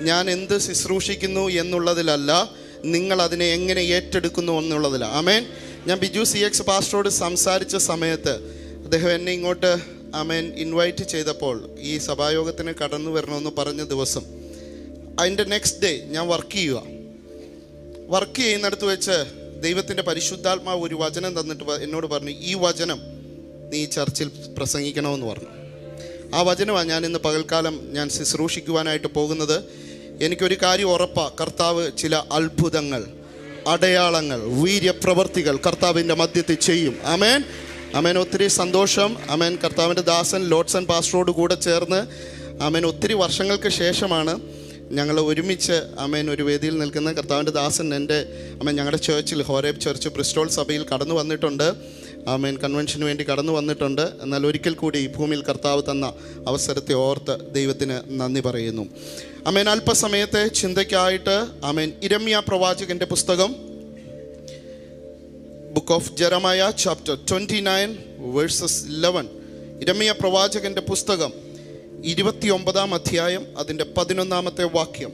ഞാൻ എന്ത് ശുശ്രൂഷിക്കുന്നു എന്നുള്ളതിലല്ല, നിങ്ങൾ അതിനെ എങ്ങനെ ഏറ്റെടുക്കുന്നു എന്നുള്ളതിലാണ്. ആമേൻ. ഞാൻ ബിജു CX പാസ്റ്ററോട് സംസാരിച്ച സമയത്ത് അദ്ദേഹം എന്നെ ഇങ്ങോട്ട് ഇൻവൈറ്റ് ചെയ്തപ്പോൾ ഈ സഭായോഗത്തിന് കടന്നു വരണമെന്ന് പറഞ്ഞ ദിവസം, അതിൻ്റെ നെക്സ്റ്റ് ഡേ ഞാൻ വർക്ക് ചെയ്യുന്നിടത്ത് വെച്ച് ദൈവത്തിൻ്റെ പരിശുദ്ധാത്മാവ് ഒരു വചനം തന്നിട്ട് എന്നോട് പറഞ്ഞു, ഈ വചനം നീ ചർച്ചിൽ പ്രസംഗിക്കണമെന്ന് പറഞ്ഞു. ആ വചനമാണ് ഞാൻ ഇന്ന് പകൽക്കാലം ഞാൻ ശുശ്രൂഷിക്കുവാനായിട്ട് പോകുന്നത്. എനിക്കൊരു കാര്യം ഉറപ്പാണ്, കർത്താവ് ചില അത്ഭുതങ്ങൾ, അടയാളങ്ങൾ, വീര്യപ്രവർത്തികൾ കർത്താവിൻ്റെ മധ്യത്തിൽ ചെയ്യും. ആമേൻ, ആമേൻ. ഒത്തിരി സന്തോഷം. ആമേൻ. കർത്താവിൻ്റെ ദാസൻ ലോഡ്സൺ പാസ്റ്ററോട് കൂടെ ചേർന്ന് ആമേൻ ഒത്തിരി വർഷങ്ങൾക്ക് ശേഷമാണ് ഞങ്ങൾ ഒരുമിച്ച് ഒരു വേദിയിൽ നിൽക്കുന്ന കർത്താവിൻ്റെ ദാസൻ ഞങ്ങളുടെ ചേർച്ചിൽ, ഹോരേബ് ചർച്ച് ബ്രിസ്റ്റോൾ സഭയിൽ കടന്നു വന്നിട്ടുണ്ട്. കൺവെൻഷന് വേണ്ടി കടന്നു വന്നിട്ടുണ്ട്. എന്നാൽ ഒരിക്കൽ കൂടി ഈ ഭൂമിയിൽ കർത്താവ് തന്ന അവസരത്തെ ഓർത്ത് ദൈവത്തിന് നന്ദി പറയുന്നു. അല്പസമയത്തെ ചിന്തയ്ക്കായിട്ട് ഇരമ്യാ പ്രവാചകൻ്റെ പുസ്തകം, book of Jeremiah chapter 29 verses 11. ഇരമ്യാ പ്രവാചകൻ്റെ പുസ്തകം 29 അധ്യായം അതിൻ്റെ 11 വാക്യം.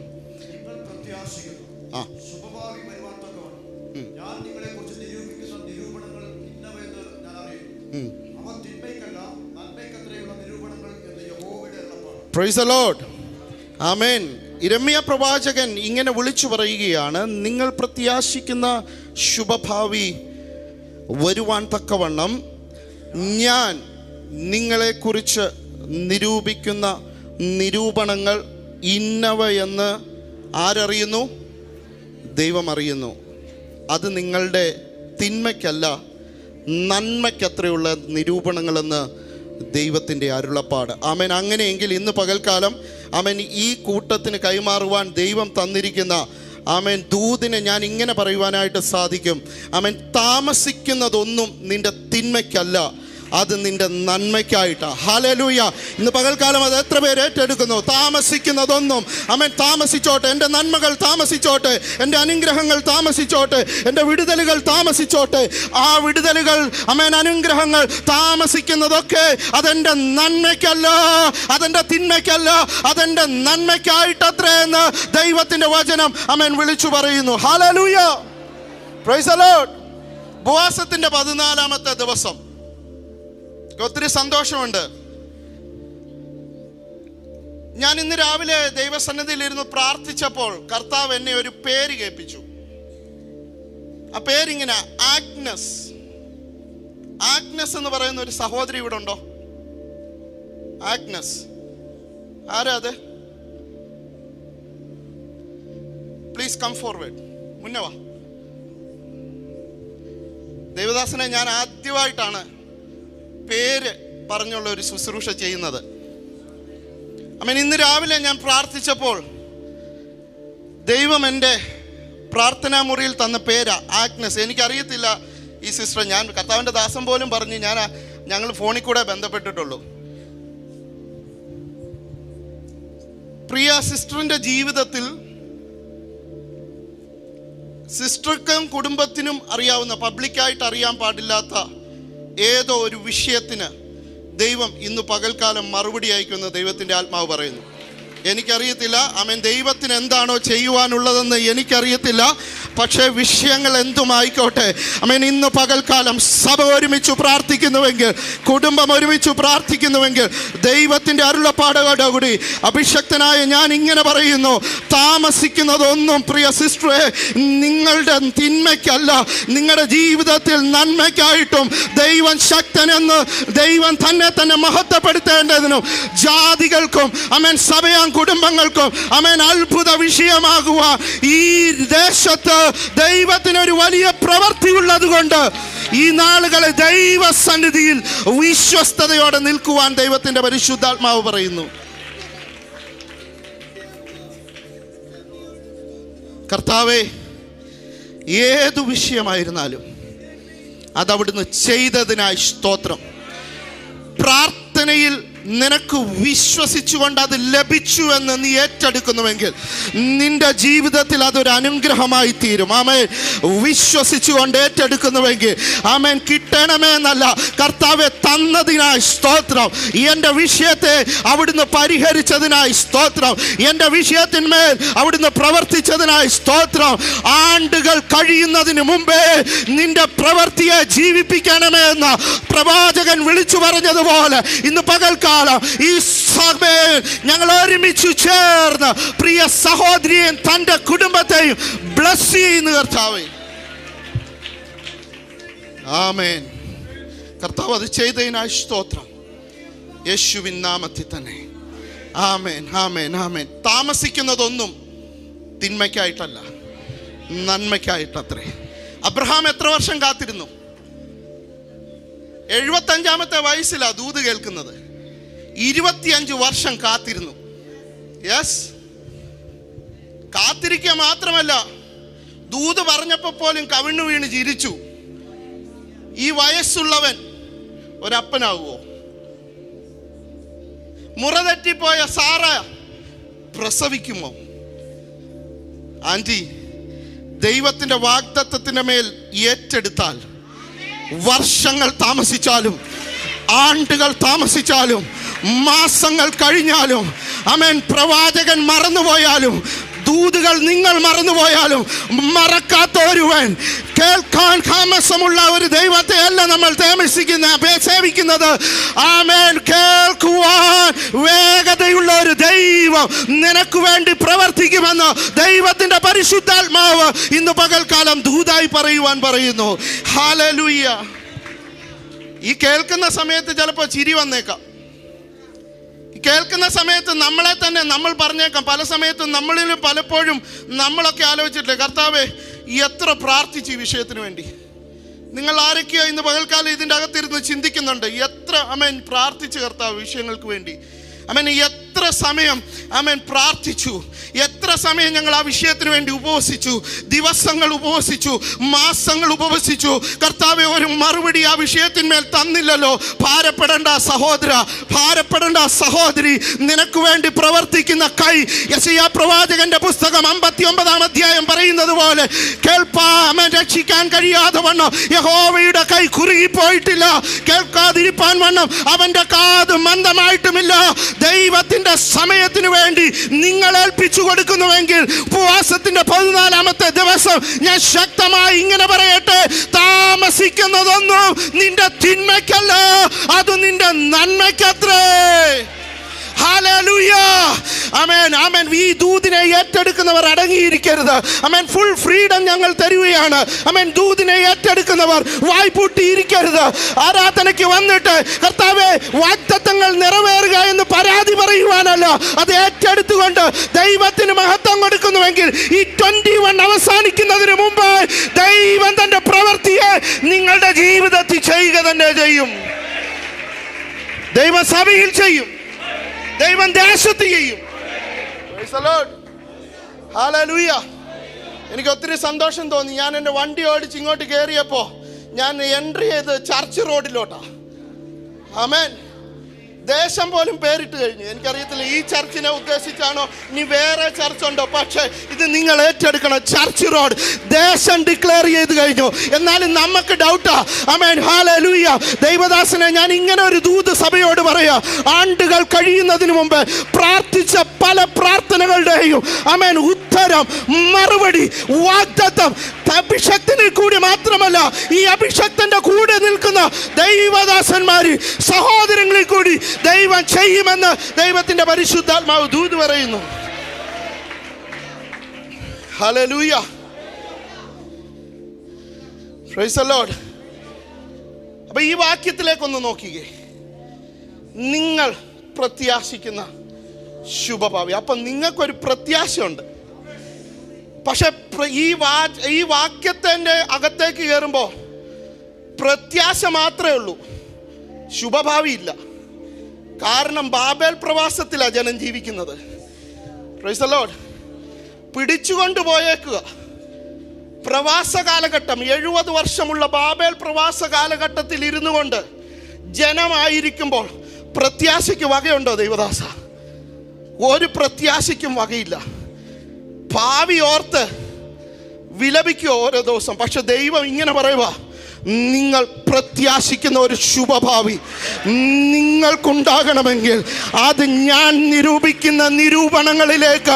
Praise the Lord. ആമേൻ. ഇരമ്യാ പ്രവാചകൻ ഇങ്ങനെ വിളിച്ചു പറയുകയാണ്, നിങ്ങൾ പ്രത്യാശിക്കുന്ന ശുഭഭാവി വരുവാൻ തക്കവണ്ണം ഞാൻ നിങ്ങളെക്കുറിച്ച് നിരൂപിക്കുന്ന നിരൂപണങ്ങൾ ഇന്നവയെന്ന് ആരറിയുന്നു? ദൈവം അറിയുന്നു. അത് നിങ്ങളുടെ തിന്മയ്ക്കല്ല, നന്മയ്ക്കത്രയുള്ള നിരൂപണങ്ങളെന്ന് ദൈവത്തിൻ്റെ അരുളപ്പാട്. ആമേൻ. അങ്ങനെയെങ്കിൽ ഇന്ന് പകൽക്കാലം ഈ കൂട്ടത്തിന് കൈമാറുവാൻ ദൈവം തന്നിരിക്കുന്ന ദൂതിനെ ഞാൻ ഇങ്ങനെ പറയുവാനായിട്ട് സാധിക്കും. താമസിക്കുന്നതൊന്നും നിന്റെ തിന്മയ്ക്കല്ല, അത് നിന്റെ നന്മയ്ക്കായിട്ടാണ്. ഹല്ലേലൂയ. ഇന്ന് പകൽക്കാലം അത് എത്ര പേര് ഏറ്റെടുക്കുന്നു? താമസിക്കുന്നതൊന്നും താമസിച്ചോട്ടെ, എൻ്റെ നന്മകൾ താമസിച്ചോട്ടെ, എൻ്റെ അനുഗ്രഹങ്ങൾ താമസിച്ചോട്ടെ, എൻ്റെ വിടുതലുകൾ താമസിച്ചോട്ടെ. ആ വിടുതലുകൾ അനുഗ്രഹങ്ങൾ താമസിക്കുന്നതൊക്കെ അതെൻ്റെ നന്മയ്ക്കല്ല, അതെൻ്റെ തിന്മയ്ക്കല്ല, അതെൻ്റെ നന്മയ്ക്കായിട്ടത്രയെന്ന് ദൈവത്തിൻ്റെ വചനം വിളിച്ചു പറയുന്നു. ഹല്ലേലൂയ. Praise the Lord. ഉപവാസത്തിൻ്റെ 14 ദിവസം. ഒത്തിരി സന്തോഷമുണ്ട്. ഞാൻ ഇന്ന് രാവിലെ ദൈവസന്നിധിയിലിരുന്ന് പ്രാർത്ഥിച്ചപ്പോൾ കർത്താവ് എന്നെ ഒരു പേര് കേൾപ്പിച്ചു. ആ പേരിങ്ങനെ ആഗ്നസ്. ആഗ്നസ് എന്ന് പറയുന്ന ഒരു സഹോദരി ഇവിടെ ഉണ്ടോ? ആഗ്നസ് ആരാ അത്? Please come forward. മുന്നേ വാ. ദേവദാസനെ ഞാൻ ആദ്യമായിട്ടാണ് പേര് പറഞ്ഞുള്ള ഒരു ശുശ്രൂഷ ചെയ്യുന്നത്. ഇന്ന് രാവിലെ ഞാൻ പ്രാർത്ഥിച്ചപ്പോൾ ദൈവം എൻ്റെ പ്രാർത്ഥനാ മുറിയിൽ തന്ന പേരാ ആഗ്നസ്. എനിക്കറിയത്തില്ല ഈ സിസ്റ്റർ. ഞാൻ കർത്താവിൻ്റെ ദാസൻ പോലും പറഞ്ഞ് ഞങ്ങൾ ഫോണിൽ കൂടെ ബന്ധപ്പെട്ടിട്ടുള്ളൂ. പ്രിയ സിസ്റ്ററിൻ്റെ ജീവിതത്തിൽ സിസ്റ്റർക്കും കുടുംബത്തിനും അറിയാവുന്ന, പബ്ലിക്കായിട്ട് അറിയാൻ പാടില്ലാത്ത ഏതോ ഒരു വിഷയത്തിന് ദൈവം ഇന്ന് പകൽക്കാലം മറുപടി അയക്കുമെന്ന് ദൈവത്തിൻ്റെ ആത്മാവ് പറയുന്നു. എനിക്കറിയത്തില്ല ദൈവത്തിന് എന്താണോ ചെയ്യുവാനുള്ളതെന്ന് എനിക്കറിയത്തില്ല. പക്ഷേ വിഷയങ്ങൾ എന്തുമായിക്കോട്ടെ, ഇന്ന് പകൽക്കാലം സഭ ഒരുമിച്ച് പ്രാർത്ഥിക്കുന്നുവെങ്കിൽ, കുടുംബം ഒരുമിച്ച് പ്രാർത്ഥിക്കുന്നുവെങ്കിൽ, ദൈവത്തിൻ്റെ അരുളപ്പാടോടെ കൂടി അഭിഷക്തനായ ഞാൻ ഇങ്ങനെ പറയുന്നു, താമസിക്കുന്നതൊന്നും പ്രിയ സിസ്റ്ററെ നിങ്ങളുടെ തിന്മയ്ക്കല്ല, നിങ്ങളുടെ ജീവിതത്തിൽ നന്മയ്ക്കായിട്ടും ദൈവം ശക്തനെന്ന് ദൈവം തന്നെ മഹത്വപ്പെടുത്തേണ്ടതിനും ജാതികൾക്കും സഭയാം കുടുംബങ്ങൾക്കും അത്ഭുത വിഷയമാകുവാൻ ഈ ദേശത്ത് ദൈവത്തിനൊരു വലിയ പ്രവൃത്തി ഉള്ളത് കൊണ്ട് ഈ നാളുകളെ ദൈവസന്നിധിയിൽ വിശ്വസ്തയോടെ നിൽക്കുവാൻ ദൈവത്തിന്റെ പരിശുദ്ധാത്മാവ് പറയുന്നു. കർത്താവേ, ഏതു വിഷയമായിരുന്നാലും അതവിടുന്ന് ചെയ്തതിനായി സ്തോത്രം. പ്രാർത്ഥനയിൽ നിനക്ക് വിശ്വസിച്ചുകൊണ്ട് അത് ലഭിച്ചു എന്ന് നീ ഏറ്റെടുക്കുന്നുവെങ്കിൽ നിന്റെ ജീവിതത്തിൽ അതൊരു അനുഗ്രഹമായി തീരും. ആമേൻ. വിശ്വസിച്ചുകൊണ്ട് ഏറ്റെടുക്കുന്നുവെങ്കിൽ ആമേൻ. കിട്ടണമേ എന്നല്ല, കർത്താവെ തന്നതിനായി സ്തോത്രം. എൻ്റെ വിഷയത്തെ അവിടുന്ന് പരിഹരിച്ചതിനായി സ്തോത്രം. എൻ്റെ വിഷയത്തിന്മേൽ അവിടുന്ന് പ്രവർത്തിച്ചതിനായി സ്തോത്രം. ആണ്ടുകൾ കഴിയുന്നതിന് മുമ്പേ നിന്റെ പ്രവൃത്തിയെ ജീവിപ്പിക്കണമേ എന്ന പ്രവാചകൻ വിളിച്ചു പറഞ്ഞതുപോലെ ഇന്ന് പകൽക്കാലം ഈ സഭയിൽ ഞങ്ങൾ ഒരുമിച്ച് ചേർന്ന് പ്രിയ സഹോദരിയെയും തൻ്റെ കുടുംബത്തെയും ബ്ലസ് ചെയ്യുന്നു കർത്താവേ. ആമേൻ. കർത്താവ് അത് ചെയ്തതിനായി സ്തോത്രം, യേശുവിൻ നാമത്തിൽ തന്നെ. ആമേൻ, ആമേൻ, ആമേൻ. താമസിക്കുന്നതൊന്നും തിന്മയ്ക്കായിട്ടല്ല, നന്മയ്ക്കായിട്ടത്രേ. അബ്രഹാം എത്ര വർഷം കാത്തിരുന്നു? 75-ാമത്തെ വയസ്സിലാണ് ദൂത് കേൾക്കുന്നത്. 25 വർഷം കാത്തിരുന്നു. യെസ്, കാത്തിരിക്കുക മാത്രമല്ല, ദൂത് പറഞ്ഞപ്പോൾ പോലും കവിണ്ണു വീണ് ചിരിച്ചു. ഈ വയസ്സുള്ളവൻ ഒരപ്പനാവുമോ? മുറ തെറ്റിപ്പോയ സാറ പ്രസവിക്കുമോ? ആന്റി, ദൈവത്തിന്റെ വാഗ്ദത്തത്തിന്റെ മേൽ ഏറ്റെടുത്താൽ വർഷങ്ങൾ താമസിച്ചാലും, ആണ്ടുകൾ താമസിച്ചാലും, മാസങ്ങൾ കഴിഞ്ഞാലും, ആമേൻ, പ്രവാചകൻ മറന്നുപോയാലും, ദൂതുകൾ നിങ്ങൾ മറന്നുപോയാലും, മറക്കാത്ത ഒരുവൻ, കേൾക്കാൻ താമസമുള്ള ഒരു ദൈവത്തെ അല്ല നമ്മൾ സേവിക്കുന്നത്. ആമേൻ. കേൾക്കുവാൻ വേഗതയുള്ള ഒരു ദൈവം നിനക്ക് വേണ്ടി പ്രവർത്തിക്കുമെന്ന് ദൈവത്തിന്റെ പരിശുദ്ധാത്മാവ് ഇന്ന് പകൽക്കാലം ദൂതായി പറയുവാൻ പറയുന്നു. ഹല്ലേലൂയ. ഈ കേൾക്കുന്ന സമയത്ത് ചിലപ്പോൾ ചിരി വന്നേക്കാം. കേൾക്കുന്ന സമയത്ത് നമ്മളെ തന്നെ നമ്മൾ പറഞ്ഞേക്കാം. പല സമയത്തും നമ്മളിലും പലപ്പോഴും നമ്മളൊക്കെ ആലോചിച്ചിട്ടില്ലേ, കർത്താവേ എത്ര പ്രാർത്ഥിച്ചു ഈ വിഷയത്തിന് വേണ്ടി. നിങ്ങൾ ആരൊക്കെയോ ഇന്ന് പകൽക്കാലം ഇതിൻ്റെ അകത്തിരുന്ന് ചിന്തിക്കുന്നുണ്ട്, എത്ര ആമേൻ പ്രാർത്ഥിച്ചു കർത്താവ് വിഷയങ്ങൾക്ക് വേണ്ടി. ആമേൻ, എത്ര സമയം ആമേൻ പ്രാർത്ഥിച്ചു, എത്ര സമയം ഞങ്ങൾ ആ വിഷയത്തിന് വേണ്ടി ഉപവസിച്ചു, ദിവസങ്ങൾ ഉപവസിച്ചു, മാസങ്ങൾ ഉപവസിച്ചു. കർത്താവെ, ഒരു മറുപടി ആ വിഷയത്തിന്മേൽ തന്നില്ലല്ലോ. ഭാരപ്പെടേണ്ട സഹോദര, ഭാരപ്പെടേണ്ട സഹോദരി, നിനക്ക് വേണ്ടി പ്രവർത്തിക്കുന്ന കൈ, യെശയ്യാ പ്രവാചകന്റെ പുസ്തകം 59-ാം അധ്യായം പറയുന്നത് പോലെ, കേൾപ്പാൻ രക്ഷിക്കാൻ കഴിയാതെ വണ്ണം യഹോവയുടെ കൈ കുറുകിപ്പോയിട്ടില്ല, കേൾക്കാതിരിപ്പാൻ വണ്ണം അവന്റെ കാത് മന്ദമായിട്ടുമില്ല. ദൈവത്തിന്റെ സമയത്തിന് വേണ്ടി നിങ്ങൾ ഏൽപ്പിച്ചു കൊടുക്കുന്നുവെങ്കിൽ ഉപവാസത്തിന്റെ 14-ാമത്തെ ദിവസം ഞാൻ ശക്തമായി ഇങ്ങനെ പറയട്ടെ, താമസിക്കുന്നതൊന്നും നിന്റെ തിന്മയ്ക്കല്ല, അത് നിന്റെ നന്മയ്ക്കത്രേ. ഹല്ലേലൂയ. ആമേൻ, ആമേൻ. ഈ ദൂതിനെ ഏറ്റെടുക്കുന്നവർ അടങ്ങിയിരിക്കരുത്. ആമേൻ. ഫുൾ ഫ്രീഡം ഞങ്ങൾ തരുകയാണ്. ആമേൻ. ദൂതിനെ ഏറ്റെടുക്കുന്നവർ വായ്പൂട്ടിയിരിക്കരുത്. ആരാധനയ്ക്ക് വന്നിട്ട് കർത്താവേ വാഗ്ദത്തങ്ങൾ നിറവേറുക എന്ന് പരാതി പറയുവാനല്ല, അത് ഏറ്റെടുത്തുകൊണ്ട് ദൈവത്തിന് മഹത്വം കൊടുക്കുന്നുവെങ്കിൽ ഈ 21 അവസാനിക്കുന്നതിന് മുമ്പ് ദൈവം തന്റെ പ്രവൃത്തിയെ നിങ്ങളുടെ ജീവിതത്തിൽ ചെയ്യുക തന്നെ ചെയ്യും. ദൈവം സഭയിൽ ചെയ്യും, ദൈവം ദേശത്ത് ചെയ്യും. ഹല്ലേലൂയ. എനിക്ക് ഒത്തിരി സന്തോഷം തോന്നി. ഞാൻ എൻ്റെ വണ്ടി ഓടിച്ച് ഇങ്ങോട്ട് കയറിയപ്പോൾ ഞാൻ എൻട്രി ചെയ്ത് ചർച്ച് റോഡിലോട്ടാ. ആമേൻ. ദേശം പോലും പേരിട്ട് കഴിഞ്ഞു. എനിക്കറിയത്തില്ല ഈ ചർച്ചിനെ ഉദ്ദേശിച്ചാണോ ഇനി വേറെ ചർച്ചുണ്ടോ, പക്ഷേ ഇത് നിങ്ങൾ ഏറ്റെടുക്കണം. ചർച്ച് റോഡ് ദേശം ഡിക്ലെയർ ചെയ്ത് കഴിഞ്ഞു. എന്നാലും നമുക്ക് ഡൗട്ടാ. ആമേൻ. ഹല്ലേലൂയ. ദൈവദാസനെ, ഞാൻ ഇങ്ങനെ ഒരു ദൂത് സഭയോട് പറയാ, ആണ്ടുകൾ കഴിയുന്നതിന് മുമ്പ് പ്രാർത്ഥിച്ച പല പ്രാർത്ഥനകളുടെയും ആമേൻ ഉത്തരം, മറുപടി, വാഗ്ദത്തം അഭിഷക്തനിൽ കൂടി മാത്രമല്ല, ഈ അഭിഷക്തന്റെ കൂടെ നിൽക്കുന്ന ദൈവദാസന്മാര്, സഹോദരങ്ങളിൽ കൂടി ദൈവം ചെയ്യുമെന്ന് ദൈവത്തിന്റെ പരിശുദ്ധാത്മാവ് ദൂത് പറയുന്നു. ഹല്ലേലൂയ. Praise the Lord. അപ്പൊ ഈ വാക്യത്തിലേക്കൊന്ന് നോക്കിക്കേ, നിങ്ങൾ പ്രത്യാശിക്കുന്ന ശുഭഭാവി. അപ്പൊ നിങ്ങൾക്കൊരു പ്രത്യാശയുണ്ട്. പക്ഷെ ഈ വാക്യത്തിൻ്റെ അകത്തേക്ക് കയറുമ്പോൾ പ്രത്യാശ മാത്രമേ ഉള്ളൂ, ശുഭഭാവി ഇല്ല. കാരണം ബാബേൽ പ്രവാസത്തിലാണ് ജനം ജീവിക്കുന്നത്. Price the Lord. പിടിച്ചുകൊണ്ട് പോയേക്കുക. പ്രവാസ കാലഘട്ടം 70 വർഷമുള്ള ബാബേൽ പ്രവാസ കാലഘട്ടത്തിൽ ഇരുന്നു കൊണ്ട് ജനമായിരിക്കുമ്പോൾ പ്രത്യാശയ്ക്ക് വകയുണ്ടോ ദൈവദാസ? ഒരു പ്രത്യാശയ്ക്കും വകയില്ല. ഭാവി ഓർത്ത് വിലപിക്കുക ഓരോ ദിവസം. പക്ഷെ ദൈവം ഇങ്ങനെ പറയുക, നിങ്ങൾ പ്രത്യാശിക്കുന്ന ഒരു ശുഭഭാവി നിങ്ങൾക്കുണ്ടാകണമെങ്കിൽ അത് ഞാൻ നിരൂപിക്കുന്ന നിരൂപണങ്ങളിലേക്ക്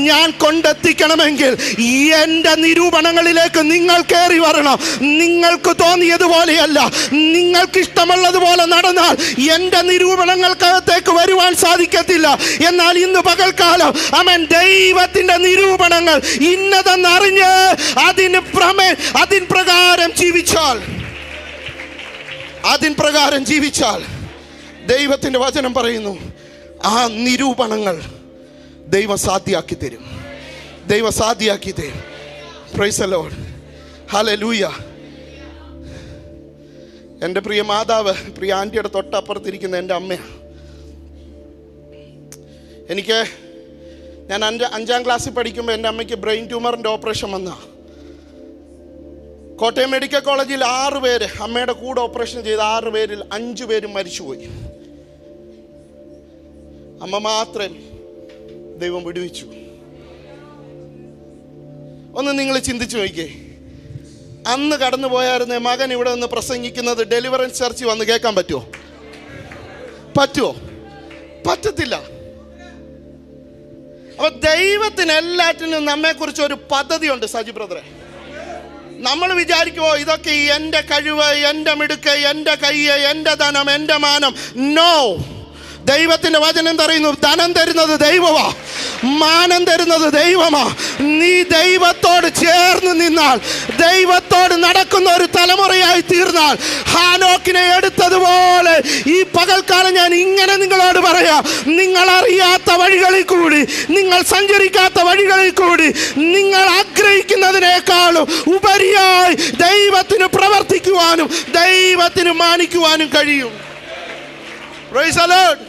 ഞാൻ കൊണ്ടെത്തിക്കണമെങ്കിൽ എൻ്റെ നിരൂപണങ്ങളിലേക്ക് നിങ്ങൾ കയറി വരണം. നിങ്ങൾക്ക് തോന്നിയതുപോലെയല്ല, നിങ്ങൾക്ക് ഇഷ്ടമുള്ളതുപോലെ നടന്നാൽ എൻ്റെ നിരൂപണങ്ങൾക്കകത്തേക്ക് വരുവാൻ സാധിക്കത്തില്ല. എന്നാൽ ഇന്ന് പകൽക്കാലം അവൻ ദൈവത്തിൻ്റെ നിരൂപണങ്ങൾ ഇന്നതെന്നറിഞ്ഞ് അതിൻ പ്രകാരം ജീവിച്ചാൽ ദൈവത്തിൻ്റെ വചനം പറയുന്നു, ആ നിരൂപണങ്ങൾ ദൈവം സാധ്യമാക്കി തരും. Price the Lord, hallelujah. എൻ്റെ പ്രിയ മാതാവ്, പ്രിയ ആൻറ്റിയുടെ തൊട്ടപ്പുറത്തിരിക്കുന്ന എൻ്റെ അമ്മയാണ്. ഞാൻ 5ാം ക്ലാസ്സിൽ പഠിക്കുമ്പോൾ എൻ്റെ അമ്മയ്ക്ക് ബ്രെയിൻ ട്യൂമറിൻ്റെ ഓപ്പറേഷൻ വന്ന. കോട്ടയം മെഡിക്കൽ കോളേജിൽ 6 പേര് അമ്മയുടെ കൂടെ ഓപ്പറേഷൻ ചെയ്ത 6 പേരിൽ 5 പേരും മരിച്ചുപോയി. അമ്മ മാത്രം ദൈവം വിടുവിച്ചു. ഒന്ന് നിങ്ങൾ ചിന്തിച്ചു നോക്കിയേ, അന്ന് കടന്നു പോയായിരുന്ന മകൻ ഇവിടെ നിന്ന് പ്രസംഗിക്കുന്നത് ഡെലിവറൻസ് ചർച്ചിൽ വന്ന് കേൾക്കാൻ പറ്റുമോ? പറ്റത്തില്ല. അപ്പൊ ദൈവത്തിന് എല്ലാറ്റിനും നമ്മെക്കുറിച്ച് ഒരു പദ്ധതിയുണ്ട് സജി ബ്രദറെ. നമ്മൾ വിചാരിക്കുമോ ഇതൊക്കെ എൻ്റെ കഴിവ്, എൻ്റെ മിടുക്ക്, എൻ്റെ കയ്യ്, എൻ്റെ ധനം, എൻ്റെ മാനം? നോ. ദൈവത്തിൻ്റെ വചനം പറയുന്നു, ധനം തരുന്നത് ദൈവമാ, മാനം തരുന്നത് ദൈവമാ. നീ ദൈവത്തോട് ചേർന്ന് നിന്നാൽ, ദൈവത്തോട് നടക്കുന്ന ഒരു തലമുറയായി തീർന്നാൽ, ഹാനോക്കിനെ എടുത്തതുപോലെ ഈ പകൽക്കാലം ഞാൻ ഇങ്ങനെ നിങ്ങളോട് പറയാം, നിങ്ങൾ അറിയാത്ത വഴികളിൽ കൂടി, നിങ്ങൾ സഞ്ചരിക്കാത്ത വഴികളിൽ കൂടി, നിങ്ങൾ ആഗ്രഹിക്കുന്നതിനേക്കാളും ഉപരിയായി ദൈവത്തിന് പ്രവർത്തിക്കുവാനും ദൈവത്തിന് മാനിക്കുവാനും കഴിയും. Praise the Lord.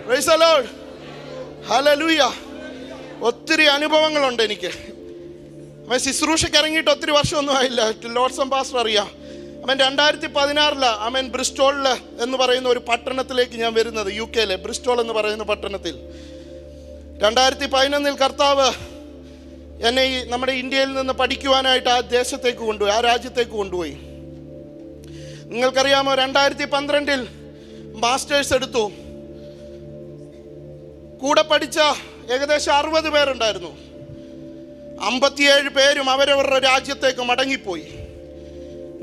Praise the Lord. Hallelujah. ഒത്തിരി അനുഭവങ്ങളുണ്ട് എനിക്ക്. ശുശ്രൂഷയ്ക്ക് ഇറങ്ങിയിട്ട് ഒത്തിരി വർഷമൊന്നും ആയില്ല. ലോഡ്സം പാസ്റ്റർ അറിയാം. 2016 ബ്രിസ്റ്റോളിൽ എന്ന് പറയുന്ന ഒരു പട്ടണത്തിലേക്ക് ഞാൻ വരുന്നത്, UK ബ്രിസ്റ്റോൾ എന്ന് പറയുന്ന പട്ടണത്തിൽ. 2011 കർത്താവ് എന്നെ നമ്മുടെ ഇന്ത്യയിൽ നിന്ന് പഠിക്കുവാനായിട്ട് ആ ദേശത്തേക്ക് കൊണ്ടുപോയി, ആ രാജ്യത്തേക്ക് കൊണ്ടുപോയി. നിങ്ങൾക്കറിയാമോ, 2012 മാസ്റ്റേഴ്സ് എടുത്തു. കൂടെ പഠിച്ച ഏകദേശം 60 പേരുണ്ടായിരുന്നു. 57 പേരും അവരവരുടെ രാജ്യത്തേക്ക് മടങ്ങിപ്പോയി.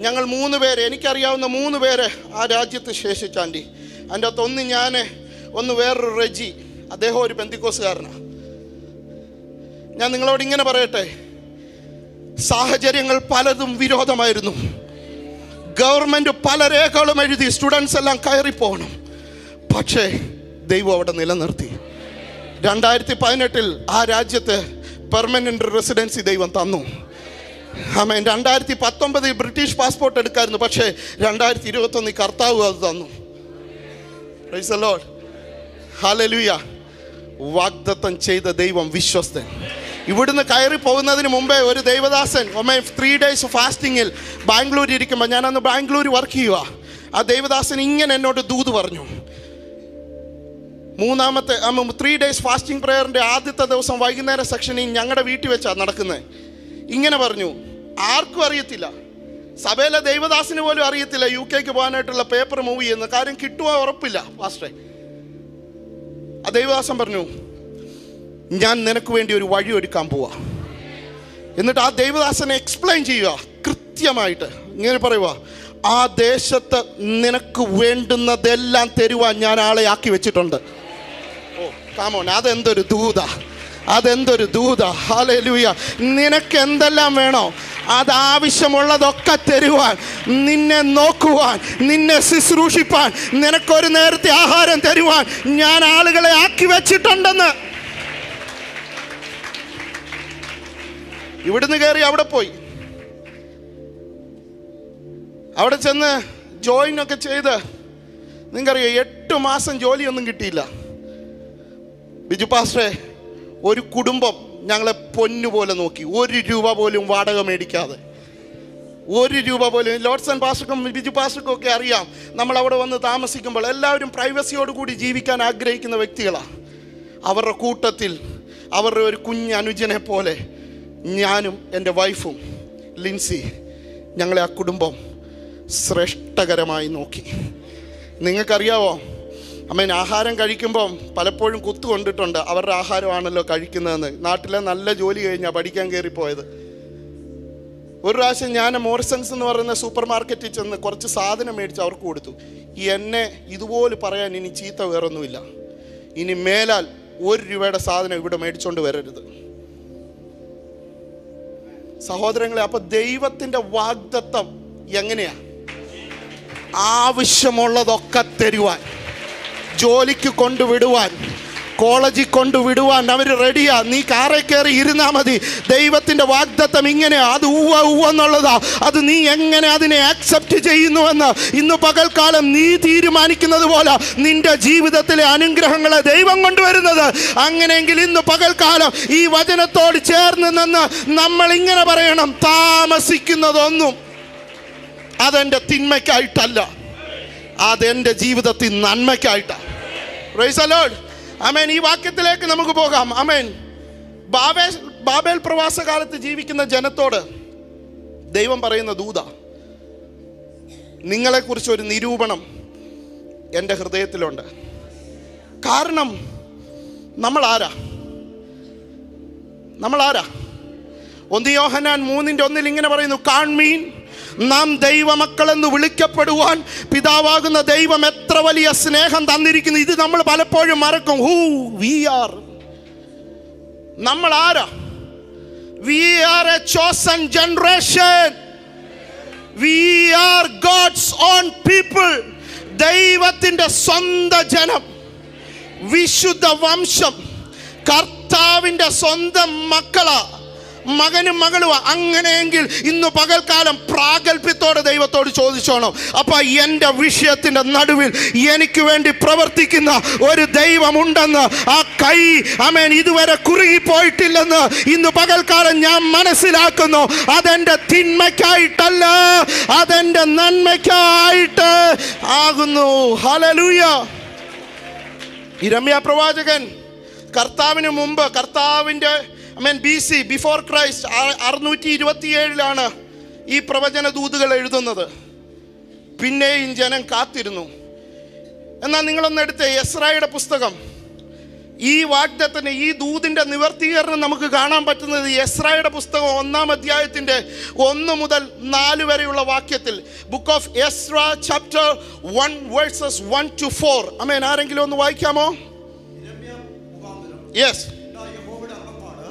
ഞങ്ങൾ 3 പേര്, എനിക്കറിയാവുന്ന 3 പേര് ആ രാജ്യത്ത് ശേഷിച്ചാണ്ടി. അതിൻ്റെ അകത്ത് ഒന്ന് ഞാൻ, ഒന്ന് വേറൊരു റെജി, അദ്ദേഹം ഒരു പെന്തിക്കോസുകാരനാണ്. ഞാൻ നിങ്ങളോട് ഇങ്ങനെ പറയട്ടെ, സാഹചര്യങ്ങൾ പലതും വിരോധമായിരുന്നു. ഗവൺമെൻറ് പല രേഖകളും എഴുതി സ്റ്റുഡൻസ് എല്ലാം കയറിപ്പോകണം. പക്ഷേ ദൈവം അവിടെ നിലനിർത്തി. 2018 ആ രാജ്യത്ത് പെർമനന്റ് റെസിഡൻസി ദൈവം തന്നു. ആമേൻ. 2019 ബ്രിട്ടീഷ് പാസ്പോർട്ട് എടുക്കായിരുന്നു, പക്ഷേ 2021 കർത്താവ് അത് തന്നു. Price the Lord, hallelujah. വാഗ്ദത്തം ചെയ്ത ദൈവം വിശ്വസ്തൻ. ഇവിടുന്ന് കയറി പോകുന്നതിന് മുമ്പേ ഒരു ദൈവദാസൻ 3 days ഫാസ്റ്റിങ്ങിൽ ബാംഗ്ലൂർ ഇരിക്കുമ്പോൾ, ഞാനന്ന് ബാംഗ്ലൂർ വർക്ക് ചെയ്യുക, ആ ദൈവദാസൻ ഇങ്ങനെ എന്നോട് ദൂത് പറഞ്ഞു. 3 days ഫാസ്റ്റിംഗ് പ്രയറിൻ്റെ ആദ്യത്തെ ദിവസം വൈകുന്നേരം സെക്ഷനിൽ ഞങ്ങളുടെ വീട്ടിൽ വെച്ചാണ് നടക്കുന്നത്. ഇങ്ങനെ പറഞ്ഞു, ആർക്കും അറിയത്തില്ല, സഭയിലെ ദൈവദാസിന് പോലും അറിയത്തില്ല UK പോകാനായിട്ടുള്ള പേപ്പർ മൂവ് ചെയ്യുന്ന കാര്യം, കിട്ടുമോ ഉറപ്പില്ല പാസ്റ്ററെ. ആ ദൈവദാസൻ പറഞ്ഞു, ഞാൻ നിനക്ക് വേണ്ടി ഒരു വഴി ഒരുക്കാൻ പോവാ. എന്നിട്ട് ആ ദൈവദാസനെ എക്സ്പ്ലെയിൻ ചെയ്യുക കൃത്യമായിട്ട്. ഇങ്ങനെ പറയുക, ആ ദേശത്ത് നിനക്ക് വേണ്ടുന്നതെല്ലാം തരുവാൻ ഞാൻ ആളെ ആക്കി വെച്ചിട്ടുണ്ട്. ഓ കാമോൺ, അതെന്തൊരു ദൂത, ഹല്ലേലൂയ. നിനക്ക് എന്തെല്ലാം വേണോ അതാവശ്യമുള്ളതൊക്കെ തരുവാൻ, നിന്നെ നോക്കുവാൻ, നിന്നെ ശുശ്രൂഷിപ്പാൻ, നിനക്കൊരു നേരത്തെ ആഹാരം തരുവാൻ ഞാൻ ആളുകളെ ആക്കി വെച്ചിട്ടുണ്ടെന്ന്. ഇവിടുന്ന് കയറി അവിടെ പോയി, അവിടെ ചെന്ന് ജോയിൻ ഒക്കെ ചെയ്ത്, നിങ്ങൾക്കറിയാം 8 മാസം ജോലിയൊന്നും കിട്ടിയില്ല. ബിജു പാസ്റ്ററെ, ഒരു കുടുംബം ഞങ്ങളെ പൊന്നുപോലെ നോക്കി, 1 രൂപ പോലും വാടക മേടിക്കാതെ. 1 രൂപ പോലും. ലോഡ്സൺ പാസ്റ്റർക്കും ബിജു പാസ്റ്റർക്കും ഒക്കെ അറിയാം, നമ്മൾ അവിടെ വന്ന് താമസിക്കുമ്പോൾ എല്ലാവരും പ്രൈവസിയോടുകൂടി ജീവിക്കാൻ ആഗ്രഹിക്കുന്ന വ്യക്തികളാണ്. അവരുടെ കൂട്ടത്തിൽ അവരുടെ ഒരു കുഞ്ഞനുജനെ പോലെ ഞാനും എൻ്റെ വൈഫും ലിൻസി, ഞങ്ങളെ ആ കുടുംബം ശ്രേഷ്ഠകരമായി നോക്കി. നിങ്ങൾക്കറിയാവോ, ആഹാരം കഴിക്കുമ്പം പലപ്പോഴും കുത്തുകൊണ്ടിട്ടുണ്ട്, അവരുടെ ആഹാരമാണല്ലോ കഴിക്കുന്നതെന്ന്. നാട്ടിലെ നല്ല ജോലി കഴിഞ്ഞാൽ പഠിക്കാൻ കയറിപ്പോയത്. ഒരു പ്രാവശ്യം ഞാൻ മോറിസൺസ് എന്ന് പറയുന്ന സൂപ്പർ മാർക്കറ്റിൽ ചെന്ന് കുറച്ച് സാധനം മേടിച്ച് അവർക്ക് കൊടുത്തു. എന്നെ ഇതുപോലെ പറയാൻ ഇനി ചീത്ത വേറൊന്നുമില്ല, ഇനി മേലാൽ 1 രൂപയുടെ സാധനം ഇവിടെ മേടിച്ചോണ്ട് വരരുത്. സഹോദരങ്ങളെ, അപ്പൊ ദൈവത്തിന്റെ വാഗ്ദത്തം എങ്ങനെയാ? ആവശ്യമുള്ളതൊക്കെ തരുവാൻ, ജോലിക്ക് കൊണ്ടുവിടുവാൻ, കോളേജിൽ കൊണ്ടുവിടുവാൻ അവർ റെഡിയാ. നീ കാറെ കയറി ഇരുന്നാ മതി. ദൈവത്തിന്റെ വാഗ്ദത്തം ഇങ്ങനെയാ. അത് എന്നുള്ളതാ. അത് നീ എങ്ങനെ അതിനെ ആക്സെപ്റ്റ് ചെയ്യുന്നുവെന്ന് ഇന്ന് പകൽക്കാലം നീ തീരുമാനിക്കുന്നത് പോലെ നിന്റെ ജീവിതത്തിലെ അനുഗ്രഹങ്ങളെ ദൈവം കൊണ്ടുവരുന്നത്. അങ്ങനെയെങ്കിൽ ഇന്ന് പകൽക്കാലം ഈ വചനത്തോട് ചേർന്ന് നിന്ന് നമ്മൾ ഇങ്ങനെ പറയണം, താമസിക്കുന്നതൊന്നും അതെൻ്റെ തിന്മയ്ക്കായിട്ടല്ല, അതെൻ്റെ ജീവിതത്തിൽ നന്മയ്ക്കായിട്ടാണ്. Praise the Lord. ആമേൻ. ഈ വാക്യത്തിലേക്ക് നമുക്ക് പോകാം. ആമേൻ. ബാബേൽ പ്രവാസകാലത്ത് ജീവിക്കുന്ന ജനത്തോട് ദൈവം പറയുന്ന ദൂത, നിങ്ങളെക്കുറിച്ചൊരു നിരൂപണം എൻ്റെ ഹൃദയത്തിലുണ്ട്. കാരണം നമ്മൾ ആരാ? 1 യോഹന്നാൻ 3:1 ഇങ്ങനെ പറയുന്നു, കാൺമീൻ, നാം ദൈവമക്കളെന്ന് വിളിക്കപ്പെടുവാൻ പിതാവാകുന്ന ദൈവം എത്ര വലിയ സ്നേഹം തന്നിരിക്കുന്നു. ഇത് നമ്മൾ പലപ്പോഴും മറക്കും. നമ്മൾ ആരാ? We are a chosen generation. We are God's own people. ദൈവത്തിന്റെ സ്വന്തം ജനം, വിശുദ്ധ വംശം, കർത്താവിന്റെ സ്വന്തം മക്കളാ, മകനും മകളുവാ. അങ്ങനെയെങ്കിൽ ഇന്ന് പകൽക്കാലം പ്രാഗൽഭ്യത്തോടെ ദൈവത്തോട് ചോദിച്ചോണം, അപ്പൊ എൻ്റെ വിഷയത്തിന്റെ നടുവിൽ എനിക്ക് വേണ്ടി പ്രവർത്തിക്കുന്ന ഒരു ദൈവമുണ്ടെന്ന്. ആ കൈ ഇതുവരെ കുറുകിപ്പോയിട്ടില്ലെന്ന് ഇന്ന് പകൽക്കാലം ഞാൻ മനസ്സിലാക്കുന്നു. അതെൻ്റെ തിന്മയ്ക്കായിട്ടല്ല, അതെൻ്റെ നന്മയ്ക്കായിട്ട് ആകുന്നു. ഹല്ലേലൂയ. യിരെമ്യാ പ്രവാചകൻ കർത്താവിന് മുമ്പ്, കർത്താവിൻ്റെ BC ബിഫോർ ക്രൈസ്റ്റ് 627 ഈ പ്രവചന ദൂതുകൾ എഴുതുന്നത്. പിന്നെയും ജനം കാത്തിരുന്നു. എന്നാൽ നിങ്ങളൊന്ന് എടുത്ത് എസ്രായുടെ പുസ്തകം. ഈ വാഗ്ദത്തത്തിന്, ഈ ദൂതിൻ്റെ നിവർത്തീകരണം നമുക്ക് കാണാൻ പറ്റുന്നത് എസ്രായുടെ പുസ്തകം 1-ാം അധ്യായത്തിൻ്റെ 1 മുതൽ 4 വരെയുള്ള വാക്യത്തിൽ. Book of Ezra chapter 1 verses 1 to 4. ആമേൻ. ആരെങ്കിലും ഒന്ന് വായിക്കാമോ? യെസ്.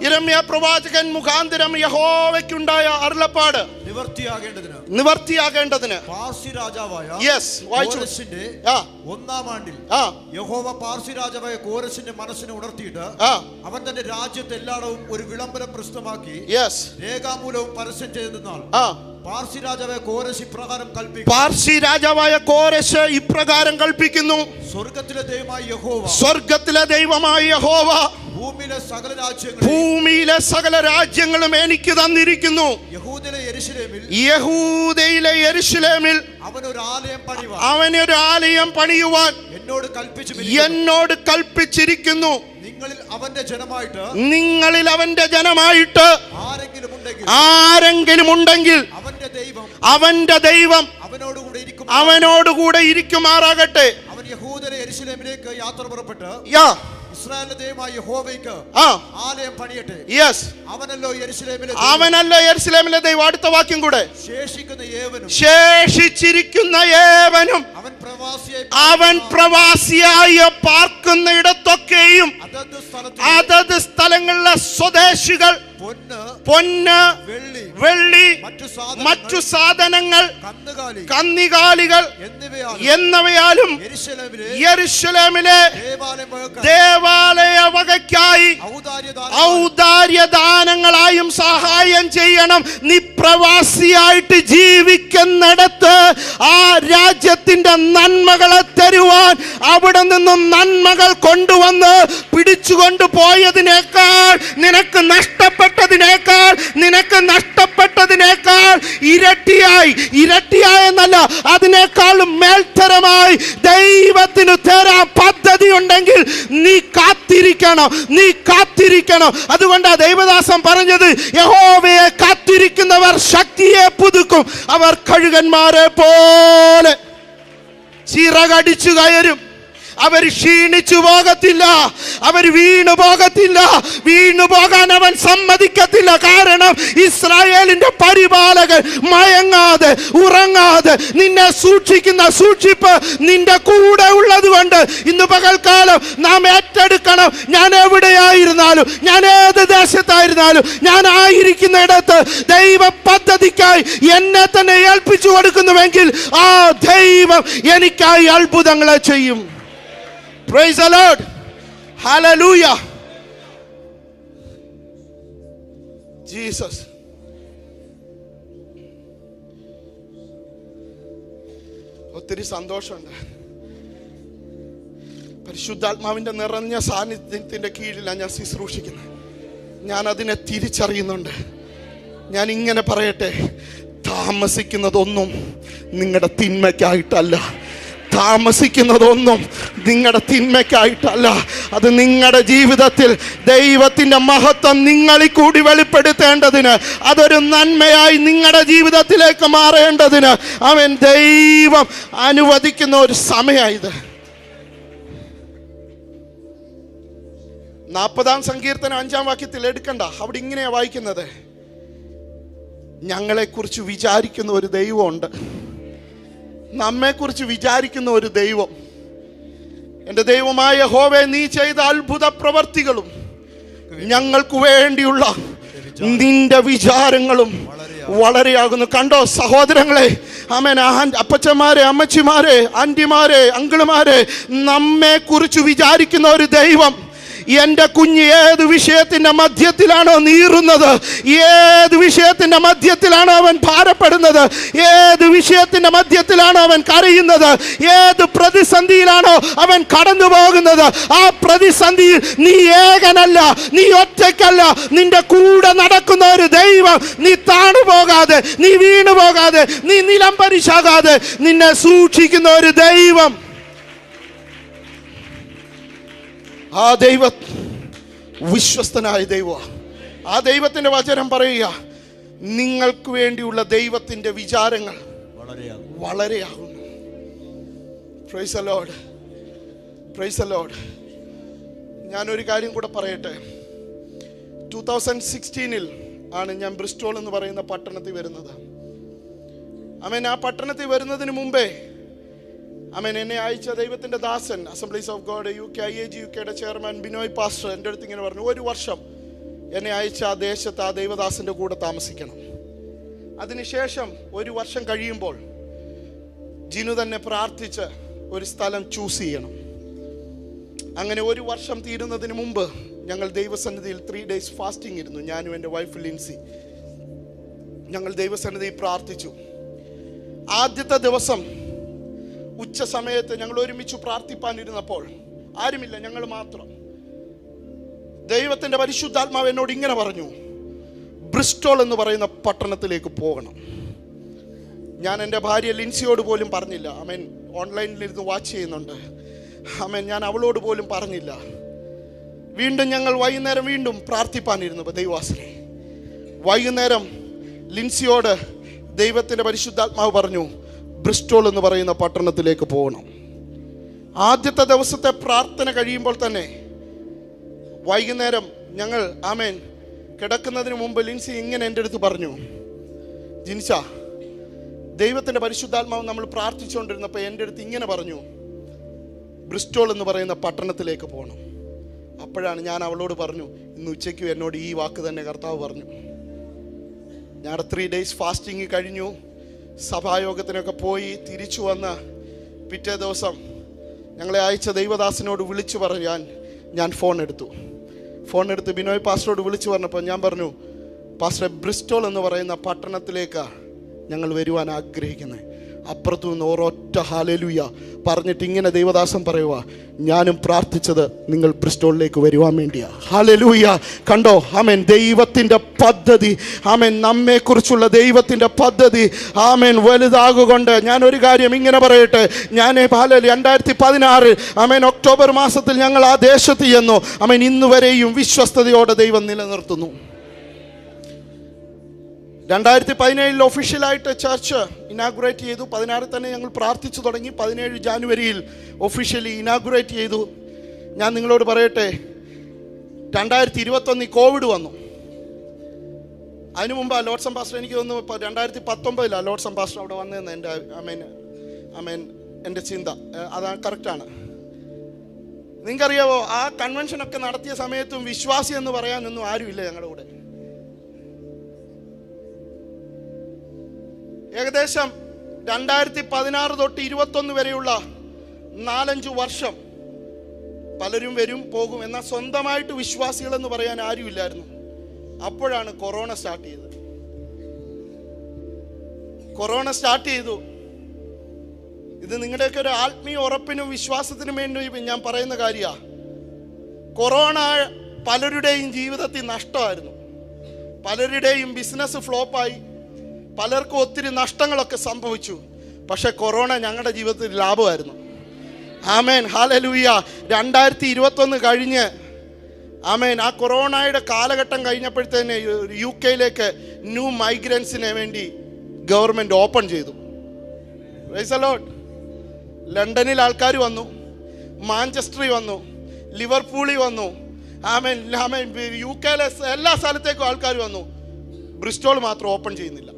യിരെമ്യാ പ്രവാചകൻ മുഖാന്തരം യഹോവയ്ക്കുണ്ടായ അരുളപ്പാട് നിവർത്തിയാകേണ്ടതിന് പാർസി രാജാവായ കോരെശിന്റെ 1-ാം ആണ്ടിൽ യഹോവ പാർസി രാജാവായ കോരെശിന്റെ മനസ്സിനെ ഉണർത്തിയിട്ട് അവൻ തന്റെ രാജ്യത്തെ എല്ലായിടവും ഒരു വിളംബരം പ്രസിദ്ധമാക്കി രേഖാമൂലവും പരസ്യം ചെയ്തെന്നാൽ പാർസി രാജാവായ കോരെശ് ഇപ്രകാരം കൽപ്പിക്കുന്നു. പാർസി രാജാവായ കോരെശ് ഇപ്രകാരം കൽപ്പിക്കുന്നു, സ്വർഗ്ഗത്തിലെ ദൈവമായ യഹോവ, സ്വർഗ്ഗത്തിലെ ദൈവമായ യഹോവ ഭൂമിയിലെ സകല രാജ്യങ്ങളും എനിക്ക് തന്നിരിക്കുന്നു. യഹൂദയിലെ യെരൂശലേമിൽ അവനൊരു ആലയം പണിയുവാൻ എന്നോട് കൽപ്പിച്ചിരിക്കുന്നു. നിങ്ങളിൽ അവന്റെ ജനമായിട്ട് ആരെങ്കിലും ഉണ്ടെങ്കിൽ അവന്റെ ദൈവം അവനോടുകൂടെ ഇരിക്കുമാറാകട്ടെ. അവൻ യഹൂദയിലെ യെരൂശലേമിലേക്ക് യാത്ര പുറപ്പെട്ട് ഇസ്രായേലിന്റെ ദൈവമായ യഹോവയ്ക്ക് ആലയം പണിയട്ടെ. അവനല്ലോ യെരൂശലേമിലെ ദൈവം. അടുത്ത വാക്യം കൂടെ, ശേഷിച്ചിരിക്കുന്ന ഏവനും അവൻ പ്രവാസിയായി പാർക്കുന്ന ഇടത്തൊക്കെയും അതത് സ്ഥലങ്ങളിലെ സ്വദേശികൾ പൊന്ന്, വെള്ളി, മറ്റു സാധനങ്ങൾ, കന്നുകാലികൾ എന്നിവയാലും യെരൂശലേമിലെ ദേവാലയ വകയ്ക്കായി ഔദാര്യദാനങ്ങളായും സഹായം ചെയ്യണം. നീ പ്രവാസിയായിട്ട് ജീവിക്കുന്നിടത്ത് ആ രാജ്യത്തിന്റെ നന്മകളെ തരുവാൻ, അവിടെ നിന്നും നന്മകൾ കൊണ്ടുവന്ന് പിടിച്ചുകൊണ്ടു പോയതിനേക്കാൾ നിനക്ക് നഷ്ടപ്പെട്ടതിനേക്കാൾ ഇരട്ടിയായി മേൽത്തരമായി ദൈവത്തിന് തരാൻ പദ്ധതി ഉണ്ടെങ്കിൽ നീ കാത്തിരിക്കണം. അതുകൊണ്ടാ ദൈവദാസൻ പറഞ്ഞത്, യഹോവയെ കാത്തിരിക്കുന്നവർ ശക്തിയെ പുതുക്കും, അവർ കഴുകന്മാരെ പോലെ ചിറകടിച്ചു കയറും. അവർ ക്ഷീണിച്ചു പോകത്തില്ല, അവർ വീണു പോകാൻ അവൻ സമ്മതിക്കത്തില്ല. കാരണം ഇസ്രായേലിന്റെ പരിപാലകൻ മയങ്ങാതെ ഉറങ്ങാതെ നിന്നെ സൂക്ഷിക്കുന്ന സൂക്ഷിപ്പ് നിന്റെ കൂടെ ഉള്ളത് കൊണ്ട് ഇന്ന് പകൽക്കാലം നാം ഏറ്റെടുക്കണം. ഞാൻ എവിടെയായിരുന്നാലും, ഞാൻ ഏത് ദേശത്തായിരുന്നാലും, ഞാൻ ആയിരിക്കുന്ന ഇടത്ത് ദൈവ പദ്ധതിക്കായി എന്നെ തന്നെ ഏൽപ്പിച്ചു കൊടുക്കുന്നുവെങ്കിൽ ആ ദൈവം എനിക്കായി അത്ഭുതങ്ങളെ ചെയ്യും. Praise the Lord. Hallelujah. Jesus. ഒത്തിരി സന്തോഷമുണ്ട്. പരിശുദ്ധാത്മാവിന്റെ നിറഞ്ഞ സാന്നിധ്യത്തിന്റെ കീഴിലാണ് ഞാൻ ശുശ്രൂഷിക്കുന്നത്. ഞാൻ അതിനെ തിരിച്ചറിയുന്നുണ്ട്. ഞാൻ ഇങ്ങനെ പറയട്ടെ, താമസിക്കുന്നതൊന്നും നിങ്ങളുടെ തിന്മയ്ക്കായിട്ടല്ല, താമസിക്കുന്നതൊന്നും നിങ്ങളുടെ തിന്മയ്ക്കായിട്ടല്ല. അത് നിങ്ങളുടെ ജീവിതത്തിൽ ദൈവത്തിൻ്റെ മഹത്വം നിങ്ങളിൽ കൂടി വെളിപ്പെടുത്തേണ്ടതിന്, അതൊരു നന്മയായി നിങ്ങളുടെ ജീവിതത്തിലേക്ക് മാറേണ്ടതിന് അവൻ ദൈവം അനുവദിക്കുന്ന ഒരു സമയമായത്. 40-ാം സങ്കീർത്തനം 5-ാം വാക്യത്തിൽ എടുക്കണ്ട, അവിടെ ഇങ്ങനെയാ വായിക്കുന്നത്, ഞങ്ങളെക്കുറിച്ച് വിചാരിക്കുന്ന ഒരു ദൈവമുണ്ട്, നമ്മെക്കുറിച്ച് വിചാരിക്കുന്ന ഒരു ദൈവം. എൻ്റെ ദൈവമായ യഹോവേ, നീ ചെയ്ത അത്ഭുത പ്രവർത്തികളും ഞങ്ങൾക്ക് വേണ്ടിയുള്ള നിന്റെ വിചാരങ്ങളും വളരെയാകുന്നു. കണ്ടോ സഹോദരങ്ങളെ, ആമേൻ, അപ്പച്ചന്മാരെ, അമ്മച്ചിമാരെ, ആന്റിമാരെ, അങ്കിളുമാരെ, നമ്മെക്കുറിച്ച് വിചാരിക്കുന്ന ഒരു ദൈവം. എൻ്റെ കുഞ്ഞ് ഏത് വിഷയത്തിൻ്റെ മധ്യത്തിലാണോ നീറുന്നത്, ഏത് വിഷയത്തിൻ്റെ മധ്യത്തിലാണോ അവൻ ഭാരപ്പെടുന്നത്, ഏത് വിഷയത്തിൻ്റെ മധ്യത്തിലാണോ അവൻ കരയുന്നത്, ഏത് പ്രതിസന്ധിയിലാണോ അവൻ കടന്നു പോകുന്നത്, ആ പ്രതിസന്ധിയിൽ നീ ഏകനല്ല, നീ ഒറ്റയ്ക്കല്ല, നിന്റെ കൂടെ നടക്കുന്ന ഒരു ദൈവം. നീ താണു പോകാതെ, നീ വീണു പോകാതെ, നീ നിലം പരിശാകാതെ നിന്നെ സൂക്ഷിക്കുന്ന ഒരു ദൈവം. ആ ദൈവം വിശ്വസ്തനായ ദൈവം. ആ ദൈവത്തിന്റെ വചനം പറയുക, നിങ്ങൾക്ക് വേണ്ടിയുള്ള ദൈവത്തിന്റെ വിചാരങ്ങൾ വളരെയാകുന്നു. Praise the Lord, praise the Lord. ഞാനൊരു കാര്യം കൂടെ പറയട്ടെ. 2016 ആണ് ഞാൻ ബ്രിസ്റ്റോൾ എന്ന് പറയുന്ന പട്ടണത്തിൽ വരുന്നത്. ആമേൻ. ആ പട്ടണത്തിൽ വരുന്നതിന് മുമ്പേ ആമേൻ, എന്നെ അയച്ച ദൈവത്തിൻ്റെ ദാസൻ, Assemblies of God UK IAG UKയുടെ ചെയർമാൻ ബിനോയ് പാസ്റ്റർ എൻ്റെ അടുത്ത് ഇങ്ങനെ പറഞ്ഞു, 1 വർഷം എന്നെ അയച്ച ആ ദേശത്ത് ആ ദൈവദാസൻ്റെ കൂടെ താമസിക്കണം. അതിനുശേഷം 1 വർഷം കഴിയുമ്പോൾ ജിനു തന്നെ പ്രാർത്ഥിച്ച് ഒരു സ്ഥലം ചൂസ് ചെയ്യണം. അങ്ങനെ 1 വർഷം തീരുന്നതിന് മുമ്പ് ഞങ്ങൾ ദൈവസന്നിധിയിൽ 3 days ഫാസ്റ്റിംഗ് ഇരുന്നു. ഞാനും എൻ്റെ വൈഫ് ലിൻസി ഞങ്ങൾ ദൈവസന്നിധിയിൽ പ്രാർത്ഥിച്ചു. ആദ്യത്തെ ദിവസം ഉച്ച സമയത്ത് ഞങ്ങൾ ഒരുമിച്ച് പ്രാർത്ഥിപ്പാനിരുന്നപ്പോൾ ആരുമില്ല, ഞങ്ങൾ മാത്രം. ദൈവത്തിൻ്റെ പരിശുദ്ധാത്മാവ് എന്നോട് ഇങ്ങനെ പറഞ്ഞു, ബ്രിസ്റ്റോൾ എന്ന് പറയുന്ന പട്ടണത്തിലേക്ക് പോകണം. ഞാൻ എൻ്റെ ഭാര്യ ലിൻസിയോട് പോലും പറഞ്ഞില്ല. ആമേൻ. ഓൺലൈനിലിരുന്ന് വാച്ച് ചെയ്യുന്നുണ്ട്. ആമേൻ. ഞാൻ അവളോട് പോലും പറഞ്ഞില്ല. വീണ്ടും ഞങ്ങൾ വൈകുന്നേരം വീണ്ടും പ്രാർത്ഥിപ്പാനിരുന്നു. ദൈവാസനെ വൈകുന്നേരം ലിൻസിയോട് ദൈവത്തിൻ്റെ പരിശുദ്ധാത്മാവ് പറഞ്ഞു, ബ്രിസ്റ്റോൾ എന്ന് പറയുന്ന പട്ടണത്തിലേക്ക് പോകണം. ആദ്യത്തെ ദിവസത്തെ പ്രാർത്ഥന കഴിയുമ്പോൾ തന്നെ വൈകുന്നേരം ഞങ്ങൾ ആമേൻ കിടക്കുന്നതിന് മുമ്പ് ലിൻസി ഇങ്ങനെ എൻ്റെ അടുത്ത് പറഞ്ഞു, ജിൻസ, ദൈവത്തിൻ്റെ പരിശുദ്ധാത്മാവ് നമ്മൾ പ്രാർത്ഥിച്ചുകൊണ്ടിരുന്നപ്പോൾ എൻ്റെ അടുത്ത് ഇങ്ങനെ പറഞ്ഞു, ബ്രിസ്റ്റോൾ എന്ന് പറയുന്ന പട്ടണത്തിലേക്ക് പോകണം. അപ്പോഴാണ് ഞാൻ അവളോട് പറഞ്ഞു, ഇന്ന് ഉച്ചയ്ക്ക് എന്നോട് ഈ വാക്ക് തന്നെ കർത്താവ് പറഞ്ഞു. ഞങ്ങളുടെ 3 days ഫാസ്റ്റിംഗ് കഴിഞ്ഞു. സഭായോഗത്തിനൊക്കെ പോയി തിരിച്ചു വന്ന് പിറ്റേ ദിവസം ഞങ്ങളെ അയച്ച ദൈവദാസനോട് വിളിച്ചു പറയാൻ ഞാൻ ഫോൺ എടുത്ത് ബിനോയ് പാസ്റ്ററോട് വിളിച്ചു പറഞ്ഞപ്പോൾ ഞാൻ പറഞ്ഞു, പാസ്റ്റർ, ബ്രിസ്റ്റോൾ എന്ന് പറയുന്ന പട്ടണത്തിലേക്ക് ഞങ്ങൾ വരുവാൻ ആഗ്രഹിക്കുന്നത്. അപ്പുറത്തു നിന്ന് ഒരൊറ്റ ഹല്ലേലൂയ പറഞ്ഞിട്ട് ഇങ്ങനെ ദൈവദാസൻ പറയുക, ഞാനും പ്രാർത്ഥിച്ചത് നിങ്ങൾ ബ്രിസ്റ്റോളിലേക്ക് വരുവാൻ വേണ്ടിയാ. ഹല്ലേലൂയ. കണ്ടോ? ആമേൻ. ദൈവത്തിൻ്റെ പദ്ധതി, ആമേൻ, നമ്മെക്കുറിച്ചുള്ള ദൈവത്തിൻ്റെ പദ്ധതി, ആമേൻ, വലുതാകൊണ്ട്. ഞാൻ ഒരു കാര്യം ഇങ്ങനെ പറയട്ടെ, ഞാൻ 2016 ആമേൻ ഒക്ടോബർ മാസത്തിൽ ഞങ്ങൾ ആ ദേശത്ത് ചെന്നു. ആമേൻ, ഇന്ന് വരെയും വിശ്വസ്തയോടെ ദൈവം നിലനിർത്തുന്നു. 2017 ഒഫീഷ്യലായിട്ട് ചർച്ച് ഇനാഗുറേറ്റ് ചെയ്തു. 16 തന്നെ ഞങ്ങൾ പ്രാർത്ഥിച്ചു തുടങ്ങി. 17 ജാനുവരിയിൽ ഒഫീഷ്യലി ഇനാഗുറേറ്റ് ചെയ്തു. ഞാൻ നിങ്ങളോട് പറയട്ടെ, 2021 കോവിഡ് വന്നു. അതിനു മുമ്പ് ലോഡ്സം പാസ്റ്റർ, എനിക്ക് തോന്നുന്നു 2019 ലോഡ്സം പാസ്റ്റർ അവിടെ വന്നതെന്ന് എൻ്റെ എൻ്റെ ചിന്ത. അതാണ്, കറക്റ്റാണ്. നിങ്ങൾക്കറിയാവോ, ആ കൺവെൻഷനൊക്കെ നടത്തിയ സമയത്തും വിശ്വാസി എന്ന് പറയാനൊന്നും ആരുമില്ല ഞങ്ങളുടെ കൂടെ. ഏകദേശം 2016 തൊട്ട് 21 വരെയുള്ള 4-5 വർഷം പലരും വരും പോകും, എന്നാൽ സ്വന്തമായിട്ട് വിശ്വാസികളെന്ന് പറയാൻ ആരുമില്ലായിരുന്നു. അപ്പോഴാണ് കൊറോണ സ്റ്റാർട്ട് ചെയ്തത്. ഇത് നിങ്ങളുടെയൊക്കെ ഒരു ആത്മീയ ഉറപ്പിനും വിശ്വാസത്തിനും വേണ്ടി ഞാൻ പറയുന്ന കാര്യമാണ്. കൊറോണ പലരുടെയും ജീവിതത്തിൽ നഷ്ടമായിരുന്നു. പലരുടെയും ബിസിനസ് ഫ്ലോപ്പായി. പലർക്കും ഒത്തിരി നഷ്ടങ്ങളൊക്കെ സംഭവിച്ചു. പക്ഷെ കൊറോണ ഞങ്ങളുടെ ജീവിതത്തിൽ ലാഭമായിരുന്നു. ആമേൻ, ഹല്ലേലൂയ. 2021 കഴിഞ്ഞ്, ആമേൻ, ആ കൊറോണയുടെ കാലഘട്ടം കഴിഞ്ഞപ്പോഴത്തേന് UK ന്യൂ മൈഗ്രൻസിന് വേണ്ടി ഗവൺമെൻറ് ഓപ്പൺ ചെയ്തു. Price the Lord. ലണ്ടനിൽ ആൾക്കാർ വന്നു, മാഞ്ചസ്റ്ററിൽ വന്നു, ലിവർപൂളിൽ വന്നു, ആമേൻ, UK എല്ലാ സ്ഥലത്തേക്കും ആൾക്കാർ വന്നു. ബ്രിസ്റ്റോൾ മാത്രം ഓപ്പൺ ചെയ്യുന്നില്ല.